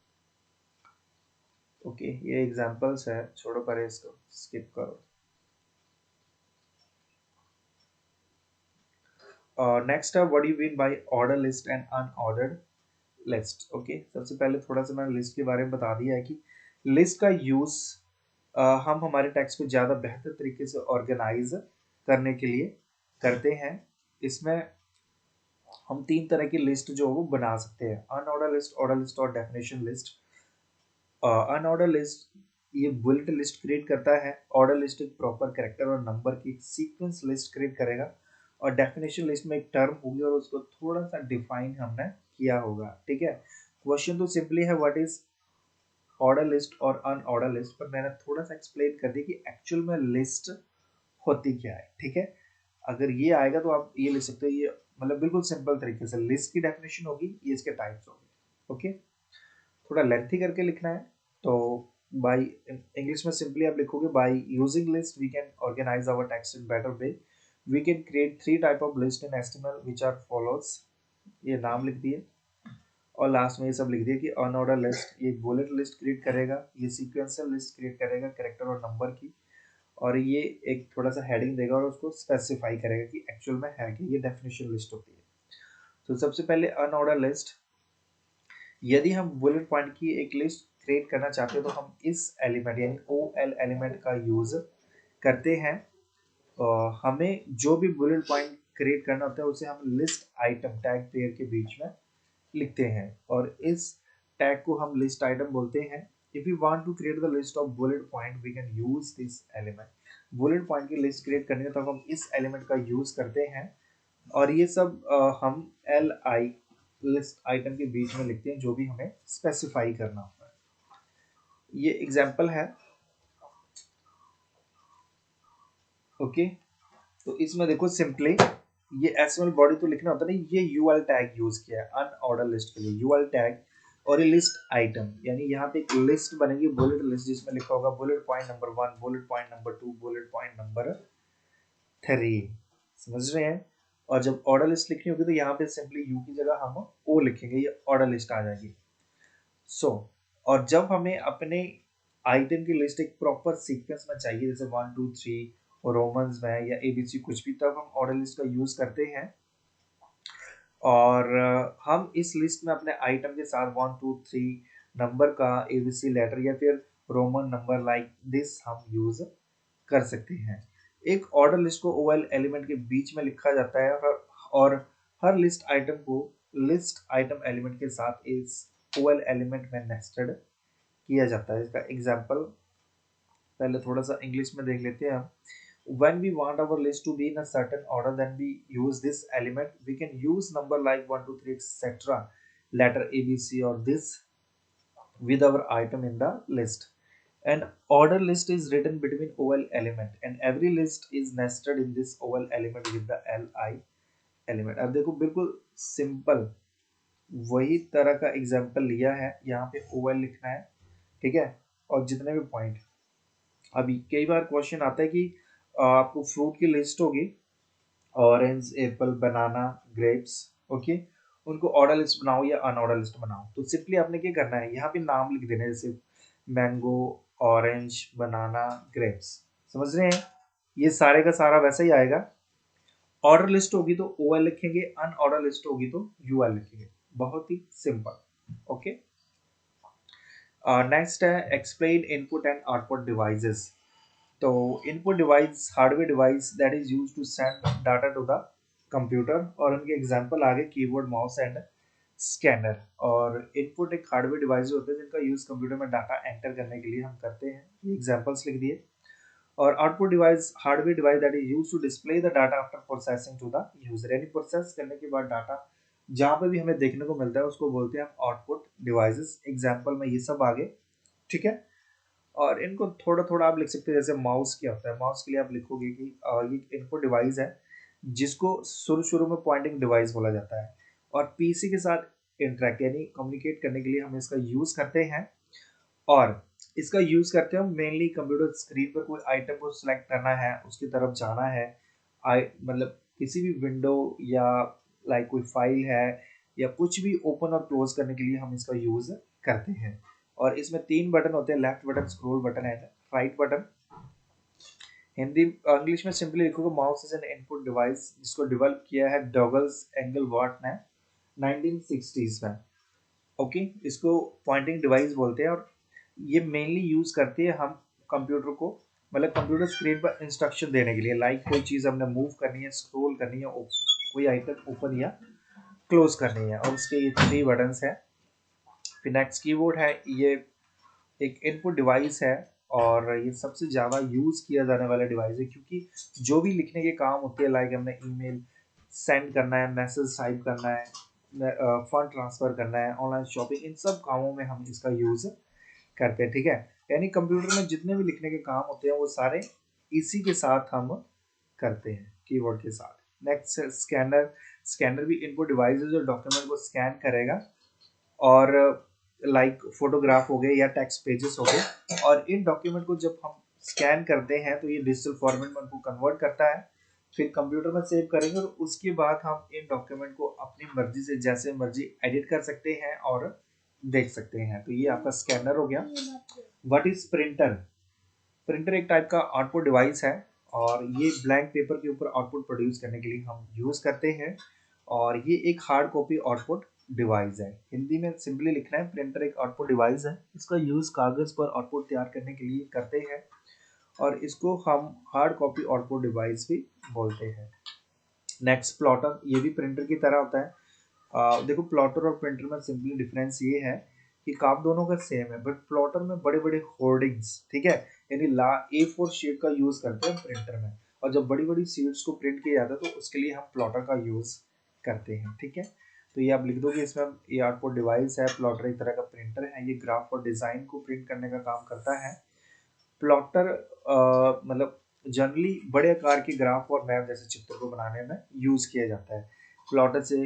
ओके, ये एग्जांपल्स है, छोड़ो परे, इसको स्किप करो। नेक्स्ट है what you mean by order list and unordered list. Okay, सबसे पहले थोड़ा सा मैंने लिस्ट के बारे में बता दिया है कि लिस्ट का यूज हम हमारे टेक्स्ट को ज़्यादा बेहतर तरीके से ऑर्गेनाइज करने के लिए करते हैं। इसमें हम 3 तरह की लिस्ट जो है वो बना सकते हैं, अनऑर्डर लिस्ट, ऑर्डर लिस्ट और डेफिनेशन लिस्ट। अनऑर्डर लिस्ट ये बुलेट लिस्ट क्रिएट करता है, ऑर्डर लिस्ट एक प्रॉपर कैरेक्टर और नंबर की सीक्वेंस लिस्ट क्रिएट करेगा, और डेफिनेशन लिस्ट में एक टर्म होगी और उसको थोड़ा सा डिफाइन हमने किया होगा, ठीक है। क्वेश्चन तो सिंपली है व्हाट इज ऑर्डर लिस्ट और अनऑर्डर लिस्ट, पर मैंने थोड़ा सा एक्सप्लेन कर दिया कि एक्चुअल में लिस्ट होती क्या है, ठीक है। अगर ये आएगा तो आप ये लिख सकते हो, ये मतलब बिल्कुल सिंपल तरीके से लिस्ट की डेफिनेशन होगी, ये इसके टाइप्स होंगे, ओके। थोड़ा लेंथी करके लिखना है तो बाय इंग्लिश में सिंपली आप लिखोगे, by using list we can organize our text in better way. We can create 3 type of list in HTML which are follows. ये नाम लिख दिए और लास्ट में ये सब लिख दिया कि अनऑर्डर लिस्ट ये बुलेट लिस्ट क्रिएट करेगा, ये सीक्वेंशियल लिस्ट क्रिएट करेगा कैरेक्टर और नंबर की, और ये एक थोड़ा सा हेडिंग देगा और उसको स्पेसिफाई करेगा कि एक्चुअल में है कि ये डेफिनेशन लिस्ट होती है। तो सबसे पहले अनऑर्डर लिस्ट, यदि हम बुलेट पॉइंट की एक लिस्ट क्रिएट करना चाहते हैं तो हम इस एलिमेंट यानी ओ एल एलिमेंट का यूज करते हैं। हमें जो भी बुलेट पॉइंट क्रिएट करना होता है उसे हम लिस्ट आइटम टैग पेयर के बीच में लिखते हैं, और इस टैग को हम लिस्ट आइटम बोलते हैं। If you want to create the list of bullet point we can use this element. Bullet point की लिस्ट क्रिएट करनी है तो हम इस एलिमेंट का यूज करते हैं, और ये सब हम एल आई लिस्ट आइटम के बीच में लिखते हैं जो भी हमें स्पेसिफाई करना होता है। ये एग्जांपल है, ओके। तो इसमें देखो सिंपली ये एसएमएल बॉडी तो लिखना होता नहीं, ये यूएल टैग यूज किया है अनऑर्डर लिस्ट के लिए, यूएल टैग। और ये लिस्ट आइटम यानी यहाँ पे एक लिस्ट बनेगी बुलेट लिस्ट, जिसमें लिखा होगा bullet point number 1, bullet point number 2, bullet point number 3। समझ रहे हैं। और जब ऑर्डर लिस्ट लिखनी होगी तो यहाँ पे सिंपली यू की जगह हम ओ लिखेंगे, ये ऑर्डर लिस्ट आ जाएगी। सो और जब हमें अपने आइटम की लिस्ट एक प्रॉपर सीक्वेंस में चाहिए, जैसे 1 2 3 रोमन्स में या एबीसी कुछ भी, तब हम ऑर्डर लिस्ट का यूज करते हैं। और हम इस लिस्ट में अपने आइटम के साथ 1 2 3 नंबर का एबीसी लेटर या फिर रोमन नंबर लाइक दिस हम यूज कर सकते हैं। एक ऑर्डर लिस्ट को ओएल एलिमेंट के बीच में लिखा जाता है, और हर लिस्ट आइटम को लिस्ट आइटम एलिमेंट के साथ इस ओएल एलिमेंट में नेस्टेड किया जाता है। इसका एग्जांपल पहले थोड़ा सा इंग्लिश में देख लेते हैं हम। When we want our list to be in a certain order, then we use this element. We can use number like 1 2 3 etc. letter A B C or this with our item in the list. An order list is written between OL element and every list is nested in this OL element with the LI element. अब देखो बिल्कुल simple वही तरह का example लिया है, यहाँ पे OL लिखना है, ठीक है, और जितने भी पॉइंट। अभी कई बार क्वेश्चन आता है कि आपको फ्रूट की लिस्ट होगी, ऑरेंज, एप्पल, बनाना, ग्रेप्स, ओके, उनको ऑर्डर लिस्ट बनाओ या अनऑर्डर लिस्ट बनाओ। तो सिंपली आपने क्या करना है, यहाँ पे नाम लिख देना है, जैसे मैंगो, ऑरेंज, बनाना, ग्रेप्स। समझ रहे हैं? ये सारे का सारा वैसा ही आएगा। ऑर्डर लिस्ट होगी तो ओ एल लिखेंगे, अनऑर्डर लिस्ट होगी तो यू एल लिखेंगे। बहुत ही सिंपल। ओके, नेक्स्ट है explain input and output devices. तो input device hardware device that is used to send data to the computer, और उनके एग्जांपल आगे कीबोर्ड, माउस एंड स्कैनर। और इनपुट एक हार्डवेयर डिवाइस होते हैं जिनका यूज कंप्यूटर में डाटा एंटर करने के लिए हम करते हैं, ये एग्जांपल्स लिख दिए। और output device hardware device that is used to display the data after processing to the user, यानी प्रोसेस करने के बाद डाटा जहाँ पे भी हमें देखने को मिलता है उसको बोलते हैं हम आउटपुट डिवाइसेस। एग्जांपल में ये सब आगे, ठीक है। और इनको थोड़ा थोड़ा आप लिख सकते हैं, जैसे माउस क्या होता है, माउस के लिए आप लिखोगे कि ये इनपुट डिवाइस है जिसको शुरू शुरू में पॉइंटिंग डिवाइस बोला जाता है, और पीसी के साथ इंटरेक्ट यानी कम्युनिकेट करने के लिए हम इसका यूज करते हैं। और इसका यूज करते हैं मेनली कंप्यूटर स्क्रीन पर कोई आइटम को सिलेक्ट करना है, उसकी तरफ जाना है, मतलब किसी भी विंडो या लाइक कोई फाइल है या कुछ भी ओपन और क्लोज करने के लिए हम इसका यूज करते हैं। और इसमें 3 बटन होते हैं, left button, scroll button and right button. Hindi English में सिंपली लिखोगे mouse is an input device, जिसको डेवलप किया है डॉगल्स एंगलवर्थ ने 1960s में। ओके, इसको पॉइंटिंग डिवाइस बोलते हैं, और ये मेनली यूज करते हैं हम कंप्यूटर को, मतलब कंप्यूटर स्क्रीन पर इंस्ट्रक्शन देने के लिए, लाइक कोई चीज़ हमने मूव करनी है, स्क्रॉल करनी है, कोई आइटम ओपन या क्लोज करनी है, और इसके ये 3 बटन्स हैं। फिर नेक्स्ट कीबोर्ड है, ये एक इनपुट डिवाइस है, और ये सबसे ज़्यादा यूज़ किया जाने वाला डिवाइस है, क्योंकि जो भी लिखने के काम होते हैं, लाइक हमने ईमेल सेंड करना है, मैसेज टाइप करना है, फंड ट्रांसफ़र करना है, ऑनलाइन शॉपिंग, इन सब कामों में हम इसका यूज़ करते हैं, ठीक है। यानी कंप्यूटर में जितने भी लिखने के काम होते हैं वो सारे इसी के साथ हम करते हैं, कीबोर्ड के साथ। Next scanner. स्कैनर भी इनपुट डिवाइस है जो डॉक्यूमेंट को स्कैन करेगा, और लाइक फोटोग्राफ हो गए या टेक्स्ट पेजेस हो गए, और इन डॉक्यूमेंट को जब हम स्कैन करते हैं तो ये डिजिटल फॉर्मेट में उनको कन्वर्ट करता है, फिर कंप्यूटर में सेव करेंगे, और उसके बाद हम इन डॉक्यूमेंट को अपनी मर्जी से जैसे मर्जी एडिट कर सकते हैं और देख सकते हैं। तो ये आपका स्कैनर हो गया। What is printer? प्रिंटर एक टाइप का आउटपुट डिवाइस है, और ये ब्लैंक पेपर के ऊपर आउटपुट प्रोड्यूस करने के लिए हम यूज करते हैं, और ये एक हार्ड कॉपी आउटपुट डिवाइस है। हिंदी में सिंपली लिखना है, प्रिंटर एक आउटपुट डिवाइस है, इसका यूज कागज पर आउटपुट तैयार करने के लिए करते हैं, और इसको हम हार्ड कॉपी आउटपुट डिवाइस भी बोलते हैं। नेक्स्ट प्लॉटर, ये भी प्रिंटर की तरह होता है। देखो प्लॉटर और प्रिंटर में सिंपली डिफरेंस ये है कि काम दोनों का सेम है, बट प्लॉटर में बड़े बड़े होर्डिंग्स, ठीक है, यानी ला A4 शीट का यूज करते हैं प्रिंटर में, और जब बड़ी बड़ी शीट्स को प्रिंट किया जाता है तो उसके लिए हम प्लॉटर का यूज करते हैं, ठीक है। तो ये आप लिख दोगे इसमें, ये आउटपुट डिवाइस है, प्लॉटर एक तरह का प्रिंटर है, ये ग्राफ और डिजाइन को प्रिंट करने का काम करता है। प्लॉटर मतलब जनरली बड़े आकार के ग्राफ और मैप जैसे चित्र को बनाने में यूज किया जाता है। प्लॉटर से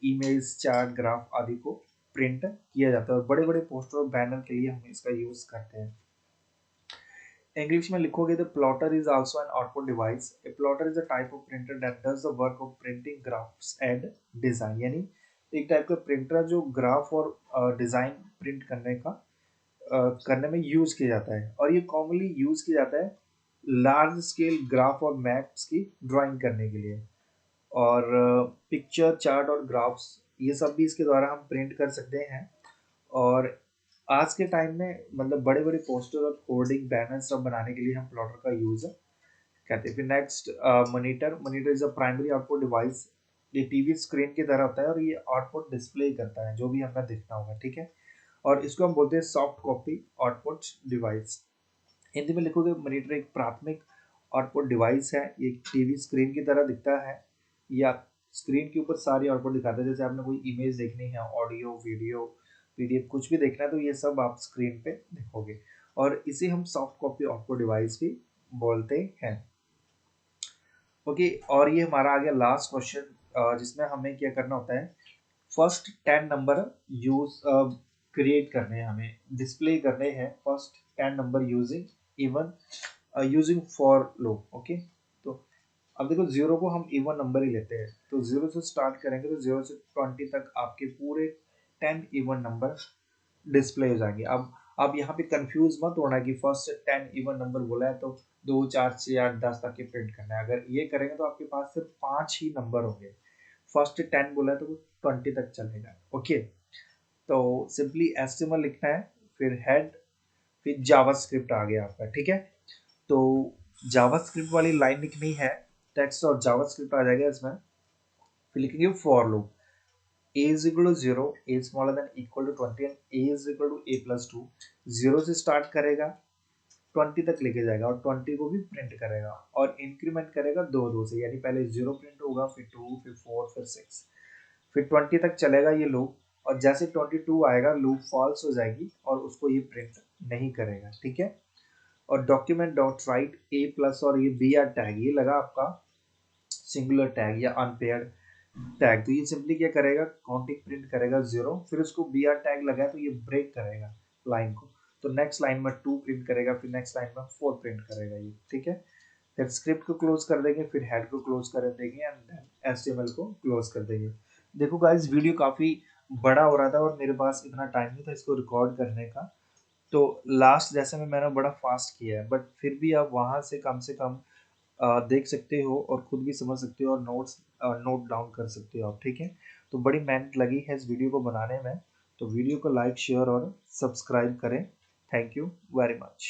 इमेज, चार्ट, ग्राफ आदि को प्रिंट किया जाता है, और बड़े बड़े पोस्टर और बैनर के लिए हम इसका यूज करते हैं। इंग्लिश में लिखोगे तो plotter is also an output device. A plotter is a type of printer that does the work of printing graphs and design, यानी एक टाइप का प्रिंटर है जो ग्राफ और डिजाइन प्रिंट करने में यूज किया जाता है, और ये कॉमनली यूज किया जाता है लार्ज स्केल ग्राफ और मैप्स की ड्राइंग करने के लिए, और पिक्चर, चार्ट और ग्राफ्स ये सब भी इसके द्वारा हम प्रिंट कर सकते हैं। और आज के टाइम में मतलब बड़े बड़े पोस्टर और होर्डिंग, बैनर सब बनाने के लिए हम प्लॉटर का यूज करते हैं। फिर next monitor. Monitor is a primary output device. ये टीवी स्क्रीन की तरह होता है, और ये आउटपुट डिस्प्ले करता है जो भी हमें देखना होगा, ठीक है। और इसको हम बोलते हैं soft copy output device. Hindi में लिखोगे मॉनिटर एक प्राथमिक आउटपुट डिवाइस है, ये टीवी स्क्रीन की तरह दिखता है, या स्क्रीन के ऊपर सारी आउटपुट दिखाता है, जैसे आपने कोई इमेज देखनी है, ऑडियो, वीडियो, पीडीएफ कुछ भी देखना है तो ये सब आप स्क्रीन पे देखोगे। और इसे हम सॉफ्ट कॉपी आउटपुट डिवाइस भी बोलते हैं। ओके, और ये हमारा आ गया लास्ट क्वेश्चन, जिसमें हमें क्या करना होता है, फर्स्ट 10 नंबर यूज क्रिएट करने हैं, हमें डिस्प्ले करने हैं first 10 number using even using for loop. Okay, तो अब देखो जीरो को हम इवन नंबर ही लेते हैं, तो जीरो से स्टार्ट करेंगे तो 0 से 20 तक आपके पूरे 10 इवन नंबर डिस्प्ले हो जाएंगे। अब यहाँ पे कंफ्यूज मत होना कि फर्स्ट से 10 इवन नंबर बोला है तो 2 4 6 8 10 तक के प्रिंट करना है। अगर ये करेंगे तो आपके पास सिर्फ 5 ही नंबर होंगे। फर्स्ट 10 बोला है तो वो 20 तक चलेगा। ओके, तो सिंपली एचटीएमएल लिखना है, फिर हेड, फिर जावास्क्रिप्ट आ गया आपका। ठीक है, तो जावास्क्रिप्ट वाली लाइन लिखनी है, टेक्स्ट और जावास्क्रिप्ट आ जाएगा इसमें। फिर लिखेंगे for loop, a is equal to 0, a smaller than equal to 20 and a is equal to a plus 2। 0 से स्टार्ट करेगा, 20 तक लेके जाएगा और 20 को भी प्रिंट करेगा और इंक्रीमेंट करेगा दो दो से, यानी पहले 0 प्रिंट होगा, फिर 2, फिर 4, फिर 6, फिर 20 तक चलेगा ये लूप। और जैसे 22 आएगा लूप फॉल्स हो जाएगी और उसको ये प्रिंट नहीं करेगा। ठीक है, और डॉक्यूमेंट डॉट राइट ए प्लस और ये बी आर टैग, ये लगा आपका सिंगुलर टैग या अनपेयर्ड टैग, तो ये सिंपली क्या करेगा, काउंटिंग प्रिंट करेगा 0, फिर उसको बी आर टैग लगा है तो ये ब्रेक करेगा लाइन को, तो नेक्स्ट लाइन में 2 प्रिंट करेगा, फिर नेक्स्ट लाइन में 4 प्रिंट करेगा ये। ठीक है, फिर स्क्रिप्ट को क्लोज कर देंगे, फिर हेड को क्लोज कर देंगे एंड देन एचटीएमएल को क्लोज कर देंगे। देखो गाइस, वीडियो काफी बड़ा हो रहा था और मेरे पास इतना टाइम नहीं था इसको रिकॉर्ड करने का, तो लास्ट जैसे में मैंने बड़ा फास्ट किया है, बट फिर भी आप वहां से कम देख सकते हो और खुद भी समझ सकते हो और नोट्स नोट डाउन कर सकते हो आप। ठीक है, तो बड़ी मेहनत लगी है इस वीडियो को बनाने में, तो वीडियो को लाइक शेयर और सब्सक्राइब करें। Thank you very much.